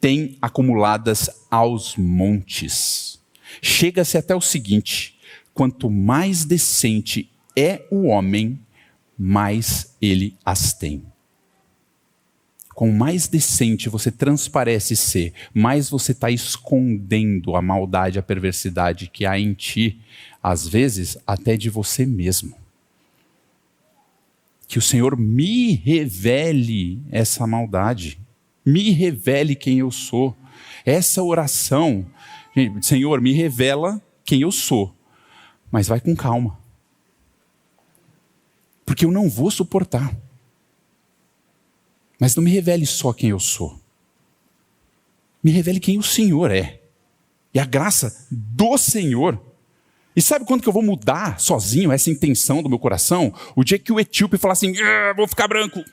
tem acumuladas aos montes. Chega-se até o seguinte: quanto mais decente é o homem, mais ele as tem. Quanto mais decente você transparece ser, mais você está escondendo a maldade, a perversidade que há em ti, às vezes até de você mesmo. Que o Senhor me revele essa maldade, me revele quem eu sou. Essa oração, Senhor, me revela quem eu sou, mas vai com calma. Porque eu não vou suportar. Mas não me revele só quem eu sou. Me revele quem o Senhor é. E a graça do Senhor. E sabe quando que eu vou mudar sozinho essa intenção do meu coração? O dia que o etíope falar assim, vou ficar branco.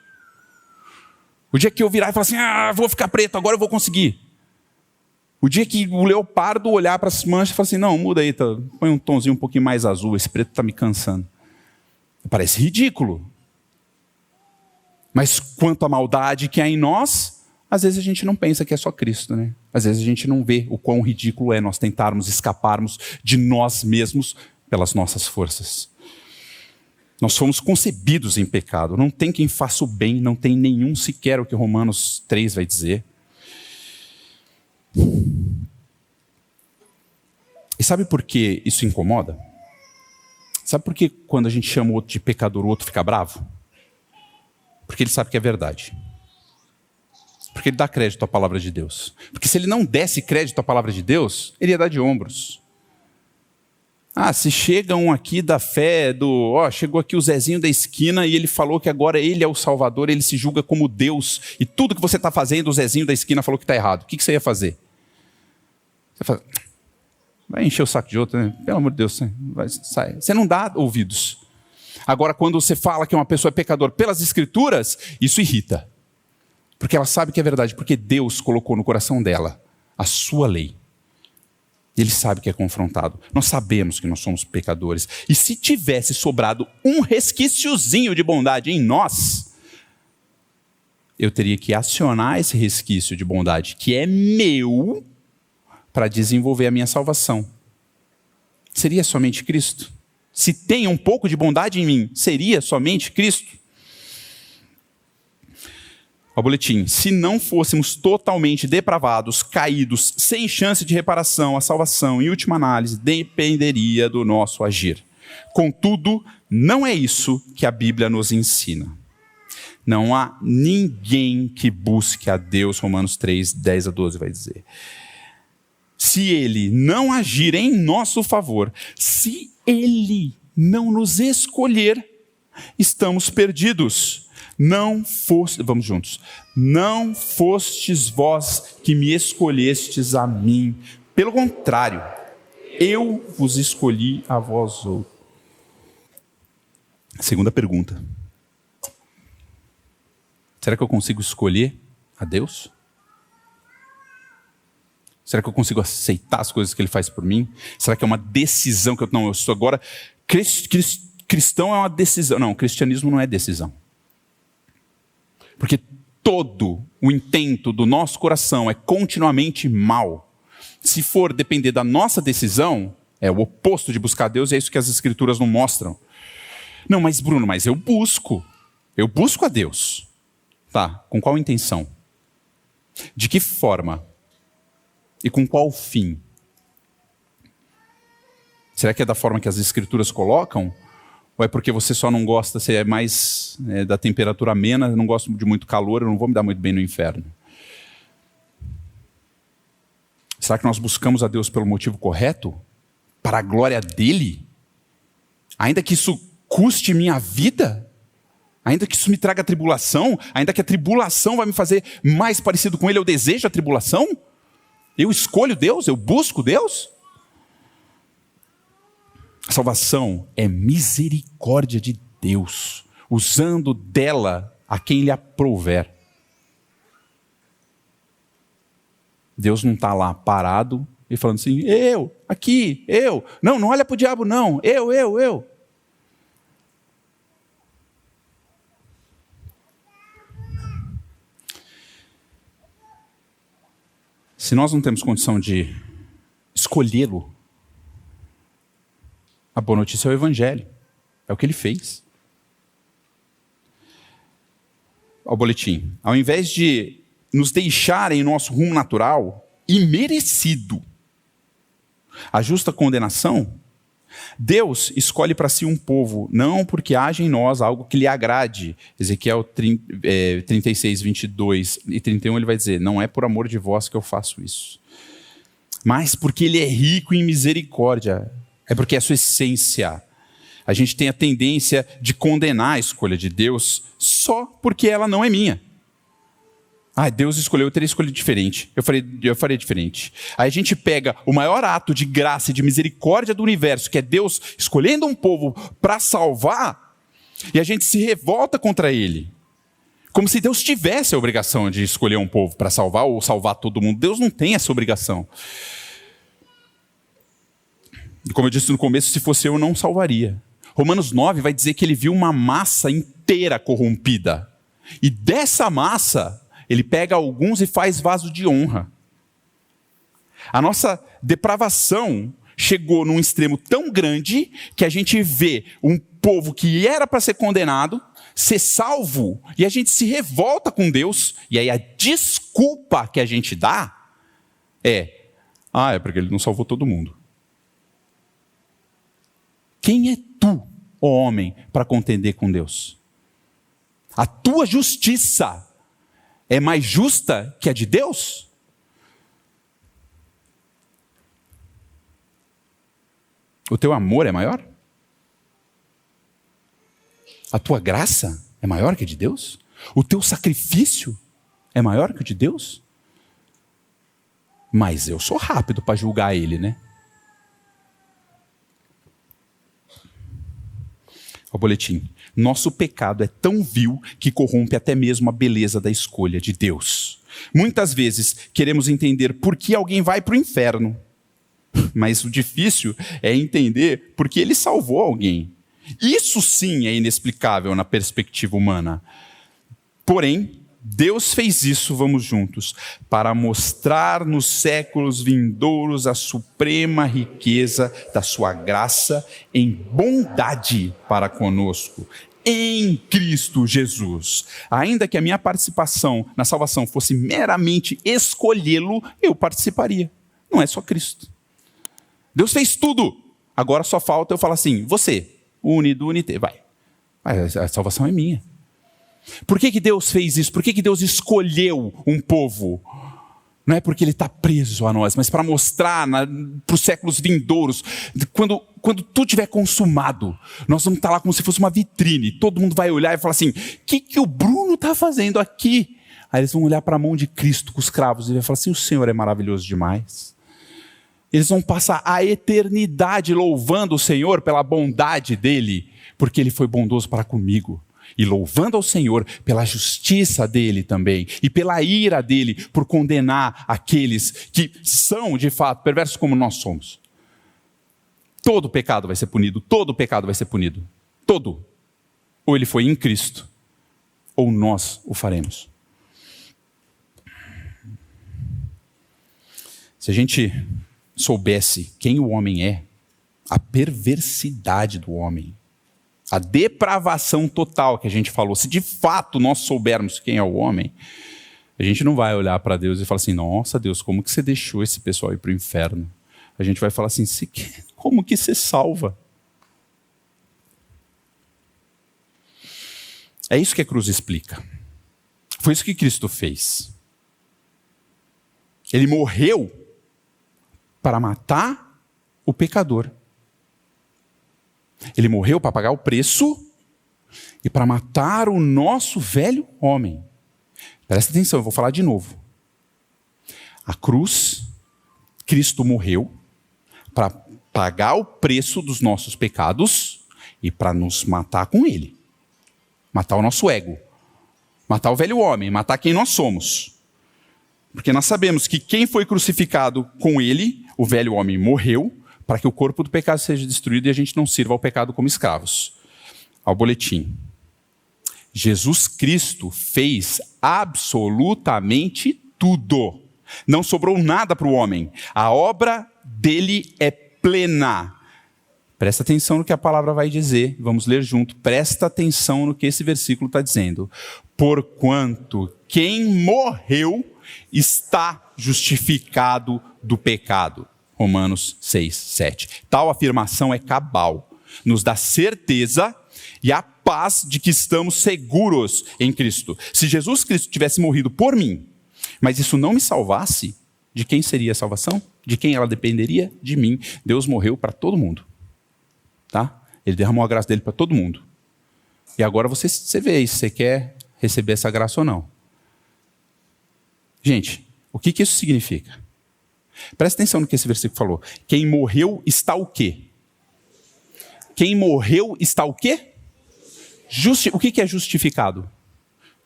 O dia que eu virar e falar assim, vou ficar preto, agora eu vou conseguir. O dia que o leopardo olhar para as manchas e falar assim, não, muda aí, põe um tomzinho um pouquinho mais azul, esse preto está me cansando. Parece ridículo. Mas quanto à maldade que há em nós, às vezes a gente não pensa que é só Cristo, né? Às vezes a gente não vê o quão ridículo é nós tentarmos escaparmos de nós mesmos pelas nossas forças. Nós fomos concebidos em pecado. Não tem quem faça o bem, não tem nenhum sequer, o que Romanos 3 vai dizer. E sabe por que isso incomoda? Sabe por que quando a gente chama o outro de pecador, o outro fica bravo? Porque ele sabe que é verdade. Porque ele dá crédito à palavra de Deus. Porque se ele não desse crédito à palavra de Deus, ele ia dar de ombros. Se chega um aqui da fé, chegou aqui o Zezinho da esquina e ele falou que agora ele é o Salvador, ele se julga como Deus, e tudo que você está fazendo, o Zezinho da esquina falou que está errado. O que você ia fazer? Vai encher o saco de outro, né? Pelo amor de Deus, sai. Você não dá ouvidos. Agora, quando você fala que uma pessoa é pecador pelas Escrituras, isso irrita. Porque ela sabe que é verdade, porque Deus colocou no coração dela a sua lei. Ele sabe que é confrontado. Nós sabemos que nós somos pecadores. E se tivesse sobrado um resquíciozinho de bondade em nós, eu teria que acionar esse resquício de bondade, que é meu, para desenvolver a minha salvação. Seria somente Cristo? Se tem um pouco de bondade em mim, seria somente Cristo? O boletim: se não fôssemos totalmente depravados, caídos, sem chance de reparação, a salvação, em última análise, dependeria do nosso agir. Contudo, não é isso que a Bíblia nos ensina. Não há ninguém que busque a Deus, Romanos 3, 10 a 12 vai dizer. Se Ele não agir em nosso favor, se Ele não nos escolher, estamos perdidos. Vamos juntos. Não fostes vós que me escolhestes a mim. Pelo contrário, eu vos escolhi a vós outros. Segunda pergunta. Será que eu consigo escolher a Deus? Será que eu consigo aceitar as coisas que Ele faz por mim? Será que é uma decisão que eu estou agora cristão é uma decisão. Não, o cristianismo não é decisão. Porque todo o intento do nosso coração é continuamente mal. Se for depender da nossa decisão, é o oposto de buscar Deus, e é isso que as Escrituras não mostram. Não, mas Bruno, mas eu busco a Deus. Tá, com qual intenção? De que forma? E com qual fim? Será que é da forma que as Escrituras colocam? Ou é porque você só não gosta, você é mais da temperatura amena, eu não gosto de muito calor, eu não vou me dar muito bem no inferno? Será que nós buscamos a Deus pelo motivo correto? Para a glória dele? Ainda que isso custe minha vida? Ainda que isso me traga tribulação? Ainda que a tribulação vai me fazer mais parecido com ele, eu desejo a tribulação? Eu escolho Deus? Eu busco Deus? A salvação é misericórdia de Deus, usando dela a quem lhe aprouver. Deus não está lá parado e falando assim, eu, aqui, eu. Não, não olha para o diabo não, eu. Se nós não temos condição de escolhê-lo, a boa notícia é o Evangelho. É o que ele fez. Ao boletim. Ao invés de nos deixarem em nosso rumo natural, imerecido, a justa condenação, Deus escolhe para si um povo, não porque haja em nós algo que lhe agrade. Ezequiel 36, 22 e 31, ele vai dizer, não é por amor de vós que eu faço isso, mas porque ele é rico em misericórdia, é porque é a sua essência. A gente tem a tendência de condenar a escolha de Deus só porque ela não é minha. Deus escolheu, eu teria escolhido diferente. Eu faria diferente. Aí a gente pega o maior ato de graça e de misericórdia do universo, que é Deus escolhendo um povo para salvar, e a gente se revolta contra ele. Como se Deus tivesse a obrigação de escolher um povo para salvar ou salvar todo mundo. Deus não tem essa obrigação. E como eu disse no começo, se fosse eu não salvaria. Romanos 9 vai dizer que ele viu uma massa inteira corrompida. E dessa massa, ele pega alguns e faz vaso de honra. A nossa depravação chegou num extremo tão grande que a gente vê um povo que era para ser condenado, ser salvo, e a gente se revolta com Deus, e aí a desculpa que a gente dá é porque ele não salvou todo mundo. Quem é tu, ó homem, para contender com Deus? A tua justiça é mais justa que a de Deus? O teu amor é maior? A tua graça é maior que a de Deus? O teu sacrifício é maior que o de Deus? Mas eu sou rápido para julgar ele, né? O boletim. Nosso pecado é tão vil que corrompe até mesmo a beleza da escolha de Deus. Muitas vezes queremos entender por que alguém vai para o inferno. Mas o difícil é entender por que ele salvou alguém. Isso sim é inexplicável na perspectiva humana. Porém, Deus fez isso, vamos juntos, para mostrar nos séculos vindouros a suprema riqueza da sua graça em bondade para conosco, em Cristo Jesus. Ainda que a minha participação na salvação fosse meramente escolhê-lo, eu participaria. Não é só Cristo. Deus fez tudo. Agora só falta eu falar assim, você, unido, unite, vai. A salvação é minha. Por que Deus fez isso? Por que Deus escolheu um povo? Não é porque ele está preso a nós, mas para mostrar para os séculos vindouros, quando tudo tiver consumado, nós vamos estar lá como se fosse uma vitrine, todo mundo vai olhar e falar assim, o que o Bruno está fazendo aqui? Aí eles vão olhar para a mão de Cristo com os cravos e vai falar assim, o Senhor é maravilhoso demais. Eles vão passar a eternidade louvando o Senhor pela bondade dele, porque ele foi bondoso para comigo. E louvando ao Senhor pela justiça dele também, e pela ira dele por condenar aqueles que são, de fato, perversos como nós somos. Todo pecado vai ser punido, todo pecado vai ser punido. todo. Ou ele foi em Cristo, ou nós o faremos. Se a gente soubesse quem o homem é, a perversidade do homem, a depravação total que a gente falou, se de fato nós soubermos quem é o homem, a gente não vai olhar para Deus e falar assim, nossa Deus, como que você deixou esse pessoal ir para o inferno? A gente vai falar assim, como que você salva? É isso que a cruz explica. Foi isso que Cristo fez. Ele morreu para matar o pecador. Ele morreu para pagar o preço e para matar o nosso velho homem. Presta atenção, eu vou falar de novo. A cruz, Cristo morreu para pagar o preço dos nossos pecados e para nos matar com ele. Matar o nosso ego. Matar o velho homem, matar quem nós somos. Porque nós sabemos que quem foi crucificado com ele, o velho homem, morreu para que o corpo do pecado seja destruído e a gente não sirva ao pecado como escravos. Ao boletim. Jesus Cristo fez absolutamente tudo. Não sobrou nada para o homem. A obra dele é plena. Presta atenção no que a palavra vai dizer. Vamos ler junto. Presta atenção no que esse versículo está dizendo. Porquanto quem morreu está justificado do pecado. Romanos 6, 7. Tal afirmação é cabal. Nos dá certeza e a paz de que estamos seguros em Cristo. Se Jesus Cristo tivesse morrido por mim, mas isso não me salvasse, de quem seria a salvação? De quem ela dependeria? De mim. Deus morreu para todo mundo. Tá? Ele derramou a graça dele para todo mundo. E agora você vê se você quer receber essa graça ou não. Gente, o que isso significa? Presta atenção no que esse versículo falou. Quem morreu está o quê? Quem morreu está o quê? O que é justificado?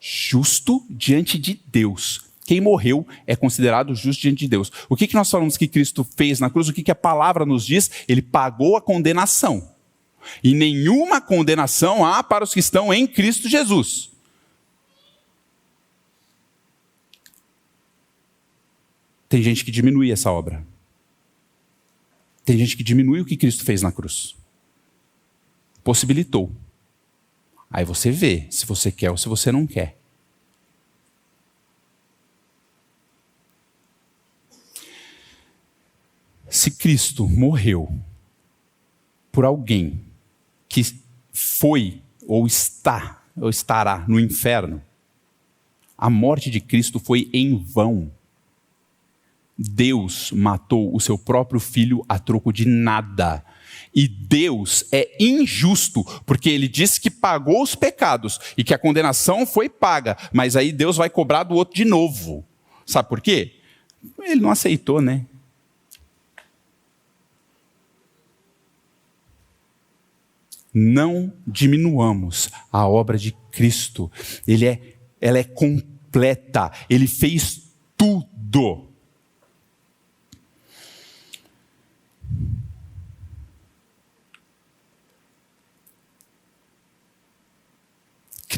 Justo diante de Deus. Quem morreu é considerado justo diante de Deus. O que nós falamos que Cristo fez na cruz? O que a palavra nos diz? Ele pagou a condenação. E nenhuma condenação há para os que estão em Cristo Jesus. Tem gente que diminui essa obra. Tem gente que diminui o que Cristo fez na cruz. Possibilitou. Aí você vê se você quer ou se você não quer. Se Cristo morreu por alguém que foi ou está ou estará no inferno, a morte de Cristo foi em vão. Deus matou o seu próprio filho a troco de nada. E Deus é injusto, porque ele disse que pagou os pecados e que a condenação foi paga, mas aí Deus vai cobrar do outro de novo. Sabe por quê? Ele não aceitou, né? Não diminuamos a obra de Cristo. Ela é completa. Ele fez tudo.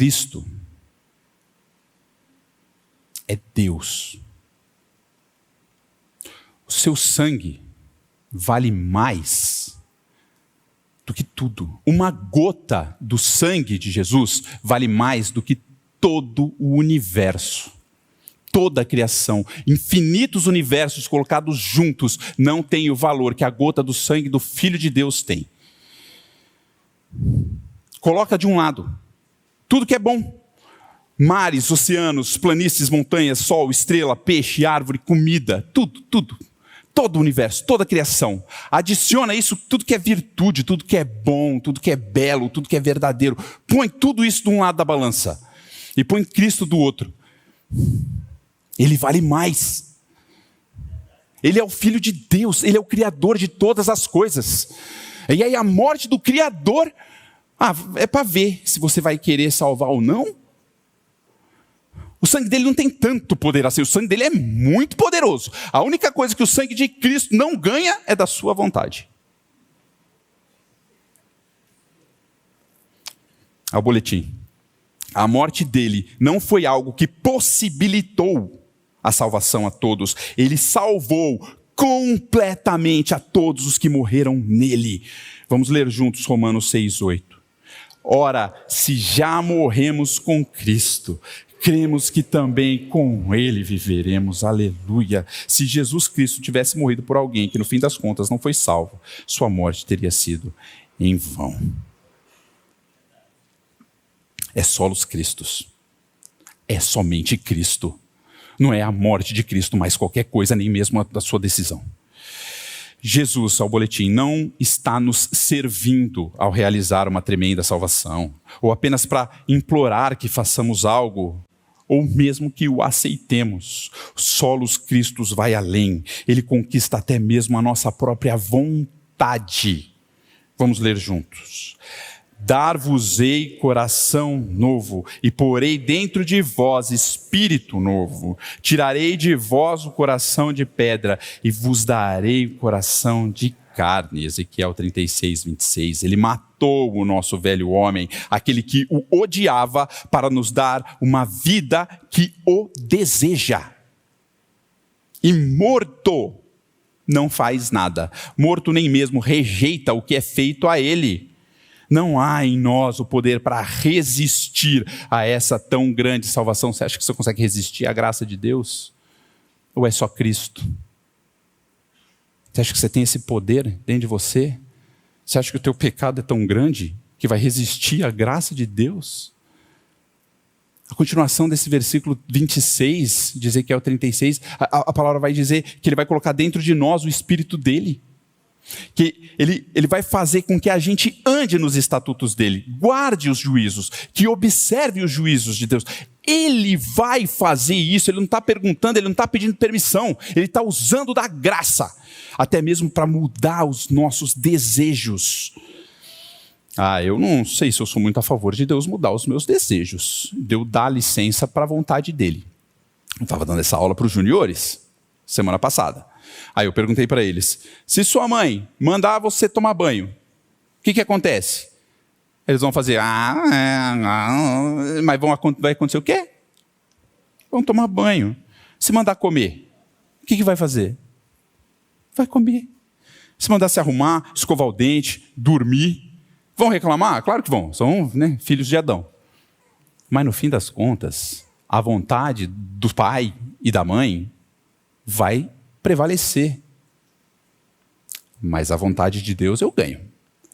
Cristo é Deus. O seu sangue vale mais do que tudo. Uma gota do sangue de Jesus vale mais do que todo o universo. Toda a criação, infinitos universos colocados juntos, não tem o valor que a gota do sangue do Filho de Deus tem. Coloca de um lado tudo que é bom. Mares, oceanos, planícies, montanhas, sol, estrela, peixe, árvore, comida, tudo. Todo o universo, toda a criação. Adiciona isso tudo que é virtude, tudo que é bom, tudo que é belo, tudo que é verdadeiro. Põe tudo isso de um lado da balança e põe Cristo do outro. Ele vale mais. Ele é o Filho de Deus, ele é o Criador de todas as coisas. E aí a morte do Criador, é para ver se você vai querer salvar ou não. O sangue dele não tem tanto poder assim, o sangue dele é muito poderoso. A única coisa que o sangue de Cristo não ganha é da sua vontade. Ao boletim. A morte dele não foi algo que possibilitou a salvação a todos. Ele salvou completamente a todos os que morreram nele. Vamos ler juntos Romanos 6:8. Ora, se já morremos com Cristo, cremos que também com ele viveremos. Aleluia. Se Jesus Cristo tivesse morrido por alguém que no fim das contas não foi salvo, sua morte teria sido em vão. É solos Cristos. É somente Cristo. Não é a morte de Cristo mais qualquer coisa, nem mesmo a sua decisão. Jesus, ao boletim, não está nos servindo ao realizar uma tremenda salvação, ou apenas para implorar que façamos algo, ou mesmo que o aceitemos. Solos Cristos vai além. Ele conquista até mesmo a nossa própria vontade. Vamos ler juntos. Dar-vos-ei coração novo, e porei dentro de vós espírito novo. Tirarei de vós o coração de pedra, e vos darei o coração de carne. Ezequiel 36:26. Ele matou o nosso velho homem, aquele que o odiava, para nos dar uma vida que o deseja. E morto não faz nada. Morto nem mesmo rejeita o que é feito a ele. Não há em nós o poder para resistir a essa tão grande salvação. Você acha que você consegue resistir à graça de Deus? Ou é só Cristo? Você acha que você tem esse poder dentro de você? Você acha que o teu pecado é tão grande que vai resistir à graça de Deus? A continuação desse versículo 26, de Ezequiel 36, a palavra vai dizer que ele vai colocar dentro de nós o Espírito dele. Que ele vai fazer com que a gente ande nos estatutos dele, guarde os juízos, que observe os juízos de Deus. Ele vai fazer isso, ele não está perguntando, ele não está pedindo permissão, ele está usando da graça, até mesmo para mudar os nossos desejos. Eu não sei se eu sou muito a favor de Deus mudar os meus desejos, de eu dar licença para a vontade dele. Eu estava dando essa aula para os juniores, semana passada. Aí eu perguntei para eles, se sua mãe mandar você tomar banho, o que acontece? Eles vão fazer, mas vai acontecer o quê? Vão tomar banho. Se mandar comer, o que vai fazer? Vai comer. Se mandar se arrumar, escovar o dente, dormir, vão reclamar? Claro que vão, são filhos de Adão. Mas no fim das contas, a vontade do pai e da mãe vai prevalecer. Mas a vontade de Deus eu ganho.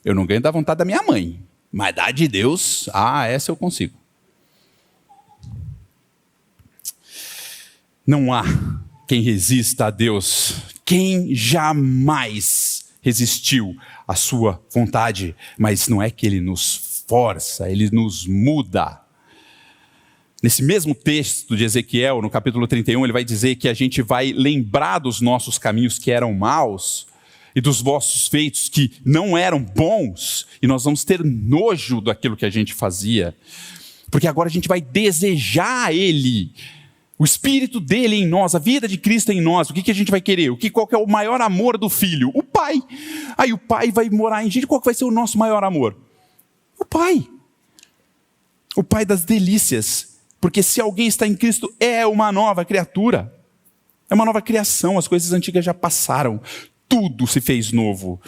Eu não ganho da vontade da minha mãe, mas da de Deus, essa eu consigo. Não há quem resista a Deus. Quem jamais resistiu à sua vontade? Mas não é que ele nos força, ele nos muda. Nesse mesmo texto de Ezequiel, no capítulo 31, ele vai dizer que a gente vai lembrar dos nossos caminhos que eram maus e dos vossos feitos que não eram bons, e nós vamos ter nojo daquilo que a gente fazia, porque agora a gente vai desejar ele, o Espírito dele em nós, a vida de Cristo em nós. O que a gente vai querer? Qual que é o maior amor do Filho? O Pai. Aí o Pai vai morar em gente. Qual que vai ser o nosso maior amor? O Pai. O Pai das delícias. Porque se alguém está em Cristo, é uma nova criatura. É uma nova criação, as coisas antigas já passaram. Tudo se fez novo.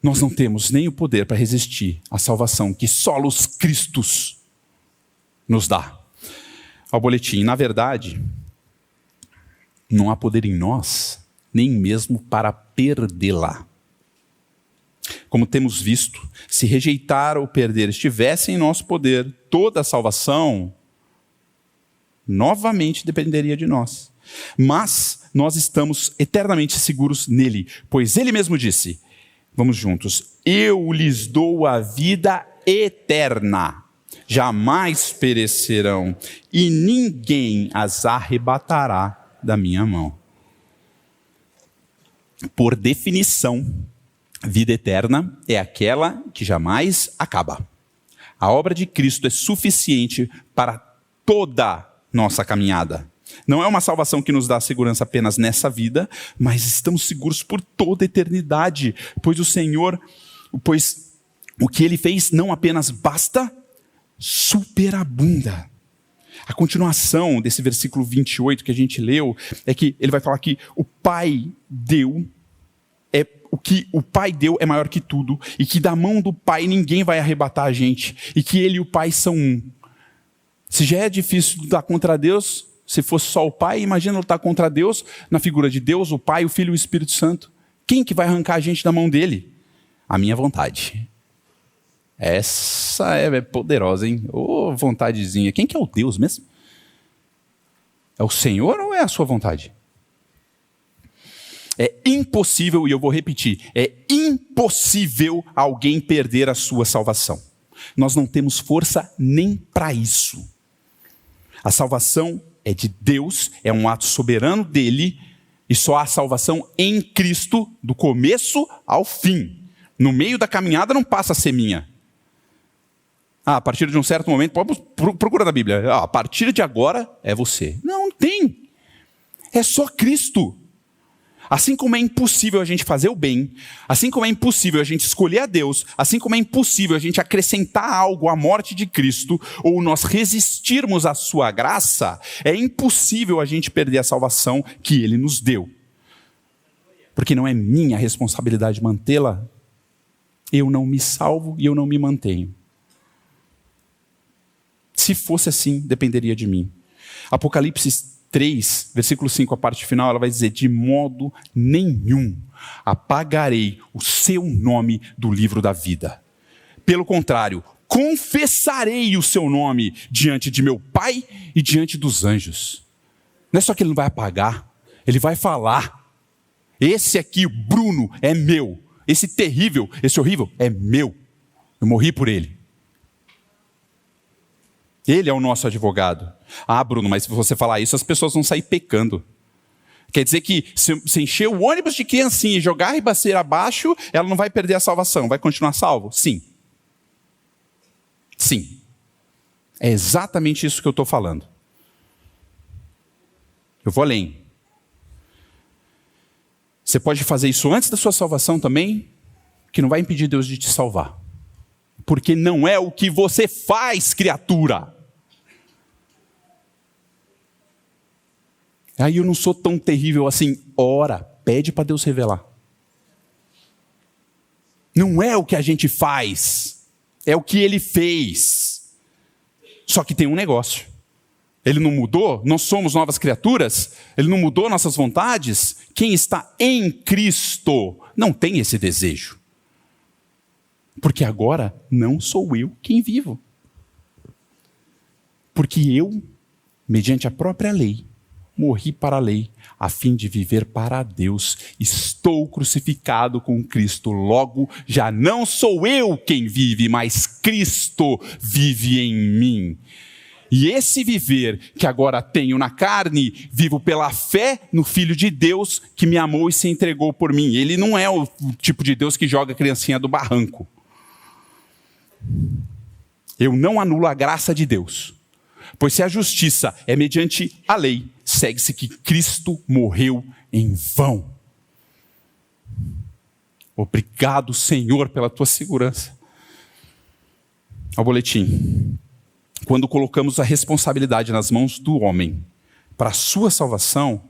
Nós não temos nem o poder para resistir à salvação que solos Cristos nos dá. Ao boletim, na verdade, não há poder em nós, nem mesmo para perdê-la. Como temos visto, se rejeitar ou perder estivesse em nosso poder, toda a salvação novamente dependeria de nós. Mas nós estamos eternamente seguros nele, pois ele mesmo disse, vamos juntos, eu lhes dou a vida eterna, jamais perecerão, e ninguém as arrebatará da minha mão. Por definição, vida eterna é aquela que jamais acaba. A obra de Cristo é suficiente para toda nossa caminhada. Não é uma salvação que nos dá segurança apenas nessa vida, mas estamos seguros por toda a eternidade, pois o que ele fez não apenas basta, superabunda. A continuação desse versículo 28 que a gente leu é que ele vai falar que o Pai deu, o que o Pai deu é maior que tudo, e que da mão do Pai ninguém vai arrebatar a gente, e que Ele e o Pai são um. Se já é difícil lutar contra Deus, se fosse só o Pai, imagina lutar contra Deus na figura de Deus, o Pai, o Filho e o Espírito Santo. Quem que vai arrancar a gente da mão dele? A minha vontade. Essa é poderosa, hein? Ô, vontadezinha. Quem que é o Deus mesmo? É o Senhor ou é a sua vontade? É impossível, e eu vou repetir, é impossível alguém perder a sua salvação. Nós não temos força nem para isso. A salvação é de Deus, é um ato soberano dele, e só há salvação em Cristo, do começo ao fim. No meio da caminhada não passa a ser minha. A partir de um certo momento, pode procurar na Bíblia, a partir de agora é você. Não tem. É só Cristo. Assim como é impossível a gente fazer o bem, assim como é impossível a gente escolher a Deus, assim como é impossível a gente acrescentar algo à morte de Cristo, ou nós resistirmos à sua graça, é impossível a gente perder a salvação que Ele nos deu. Porque não é minha responsabilidade mantê-la. Eu não me salvo e eu não me mantenho. Se fosse assim, dependeria de mim. Apocalipse 3, versículo 5, a parte final, ela vai dizer: de modo nenhum apagarei o seu nome do livro da vida. Pelo contrário, confessarei o seu nome diante de meu Pai e diante dos anjos. Não é só que ele não vai apagar, ele vai falar: esse aqui, o Bruno, é meu. Esse terrível, esse horrível, é meu. Eu morri por ele. Ele é o nosso advogado. Ah, Bruno, mas se você falar isso, as pessoas vão sair pecando. Quer dizer que se encher o ônibus de criancinha e jogar a ribanceira abaixo, ela não vai perder a salvação, vai continuar salvo? Sim. Sim. É exatamente isso que eu estou falando. Eu vou além. Você pode fazer isso antes da sua salvação também, que não vai impedir Deus de te salvar. Porque não é o que você faz, criatura. Aí eu não sou tão terrível assim. Ora, pede para Deus revelar. Não é o que a gente faz, é o que Ele fez. Só que tem um negócio. Ele não mudou? Nós somos novas criaturas? Ele não mudou nossas vontades? Quem está em Cristo não tem esse desejo. Porque agora não sou eu quem vivo. Porque eu, mediante a própria lei, morri para a lei, a fim de viver para Deus. Estou crucificado com Cristo, logo já não sou eu quem vive, mas Cristo vive em mim. E esse viver que agora tenho na carne, vivo pela fé no Filho de Deus que me amou e se entregou por mim. Ele não é o tipo de Deus que joga a criancinha do barranco. Eu não anulo a graça de Deus. Pois se a justiça é mediante a lei, segue-se que Cristo morreu em vão. Obrigado, Senhor, pela tua segurança. Ao boletim. Quando colocamos a responsabilidade nas mãos do homem para a sua salvação,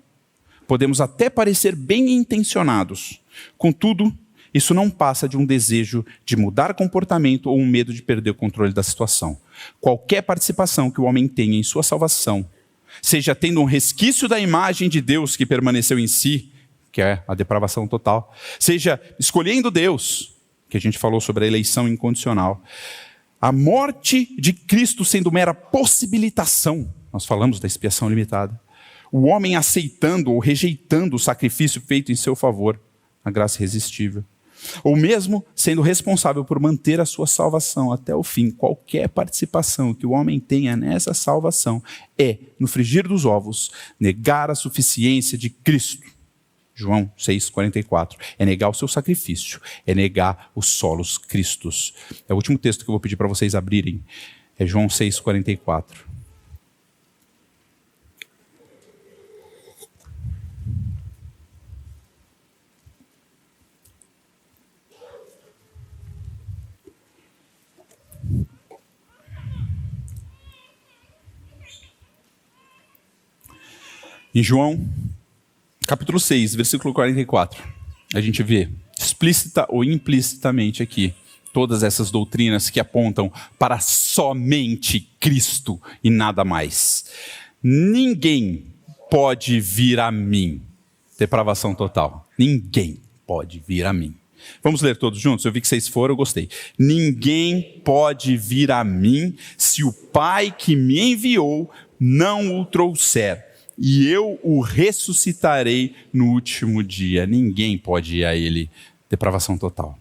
podemos até parecer bem intencionados. Contudo, isso não passa de um desejo de mudar comportamento ou um medo de perder o controle da situação. Qualquer participação que o homem tenha em sua salvação, seja tendo um resquício da imagem de Deus que permaneceu em si, que é a depravação total, seja escolhendo Deus, que a gente falou sobre a eleição incondicional, a morte de Cristo sendo mera possibilitação, nós falamos da expiação limitada, o homem aceitando ou rejeitando o sacrifício feito em seu favor, a graça irresistível, ou mesmo sendo responsável por manter a sua salvação até o fim. Qualquer participação que o homem tenha nessa salvação é, no frigir dos ovos, negar a suficiência de Cristo. João 6,44. É negar o seu sacrifício, é negar os solos Cristos. É o último texto que eu vou pedir para vocês abrirem. É João 6,44. Em João, capítulo 6, versículo 44, a gente vê explícita ou implicitamente aqui todas essas doutrinas que apontam para somente Cristo e nada mais. Ninguém pode vir a mim. Depravação total. Ninguém pode vir a mim. Vamos ler todos juntos? Eu vi que vocês foram, eu gostei. Ninguém pode vir a mim se o Pai que me enviou não o trouxer, e eu o ressuscitarei no último dia. Ninguém pode ir a ele. Depravação total.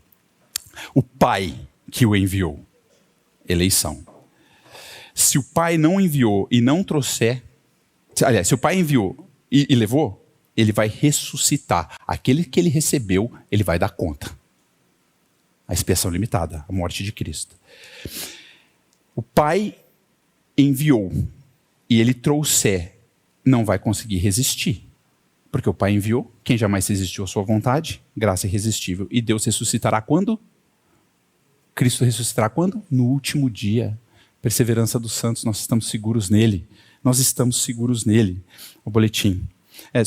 O Pai que o enviou. Eleição. Se o Pai não enviou e não trouxer, aliás, se o Pai enviou e levou, ele vai ressuscitar. Aquele que ele recebeu, ele vai dar conta. A expiação limitada, a morte de Cristo. O Pai enviou e ele trouxer, não vai conseguir resistir. Porque o Pai enviou, quem jamais resistiu à sua vontade? Graça irresistível. E Deus ressuscitará quando? Cristo ressuscitará quando? No último dia. Perseverança dos santos, nós estamos seguros nele. Nós estamos seguros nele. O boletim. É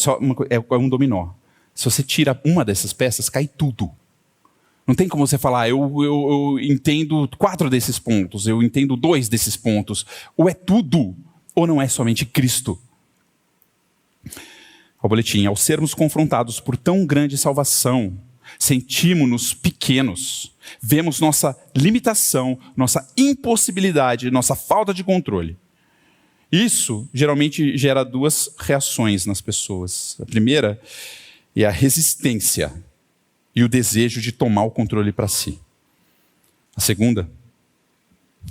um dominó. Se você tira uma dessas peças, cai tudo. Não tem como você falar, eu entendo 4 desses pontos, eu entendo 2 desses pontos. Ou é tudo, ou não é somente Cristo. O boletim. Ao sermos confrontados por tão grande salvação, sentimos-nos pequenos. Vemos nossa limitação, nossa impossibilidade, nossa falta de controle. Isso geralmente gera 2 reações nas pessoas. A primeira é a resistência e o desejo de tomar o controle para si. A segunda,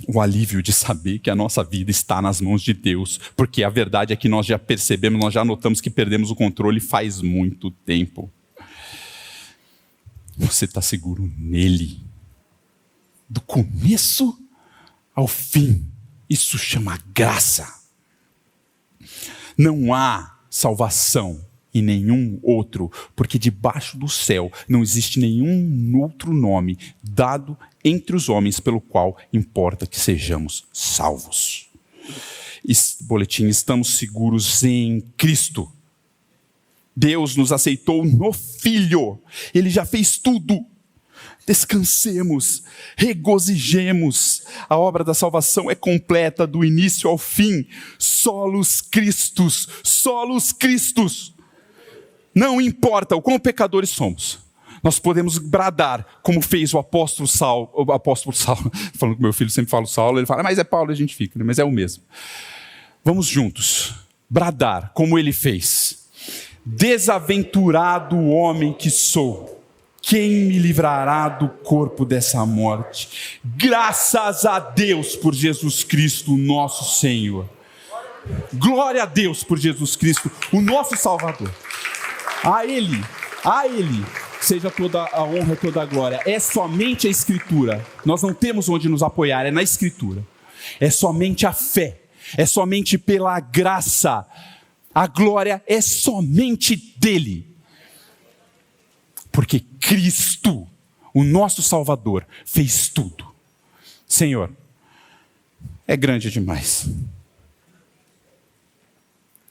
o alívio de saber que a nossa vida está nas mãos de Deus, porque a verdade é que nós já percebemos, nós já notamos que perdemos o controle faz muito tempo. Você está seguro nele, do começo ao fim. Isso chama graça. Não há salvação em nenhum outro, porque debaixo do céu não existe nenhum outro nome dado entre os homens pelo qual importa que sejamos salvos. Boletim, estamos seguros em Cristo. Deus nos aceitou no Filho. Ele já fez tudo. Descansemos, regozijemos. A obra da salvação é completa do início ao fim. Solos Cristos, solos Cristos. Não importa o quão pecadores somos, nós podemos bradar, como fez o apóstolo Saulo, falando que meu filho sempre fala Saulo, ele fala, mas é Paulo, a gente fica, né? Mas é o mesmo. Vamos juntos, bradar, como ele fez. Desaventurado homem que sou, quem me livrará do corpo dessa morte? Graças a Deus por Jesus Cristo, nosso Senhor. Glória a Deus por Jesus Cristo, o nosso Salvador. A Ele seja toda a honra e toda a glória. É somente a Escritura. Nós não temos onde nos apoiar, é na Escritura. É somente a fé, é somente pela graça. A glória é somente dele. Porque Cristo, o nosso Salvador, fez tudo. Senhor, é grande demais.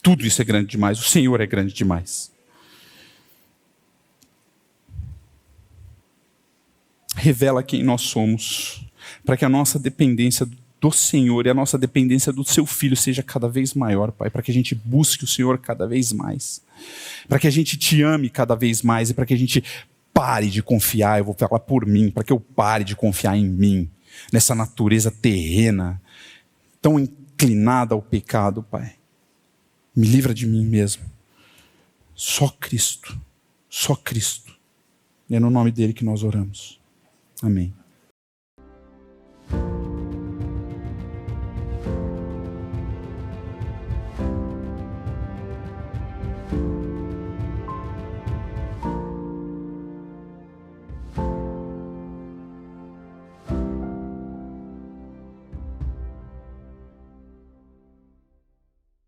Tudo isso é grande demais. O Senhor é grande demais. Revela quem nós somos, para que a nossa dependência do Senhor e a nossa dependência do seu Filho seja cada vez maior, Pai, para que a gente busque o Senhor cada vez mais, para que a gente te ame cada vez mais e para que a gente pare de confiar, eu vou falar por mim, para que eu pare de confiar em mim, nessa natureza terrena, tão inclinada ao pecado, Pai. Me livra de mim mesmo. Só Cristo. É no nome dele que nós oramos. Amém.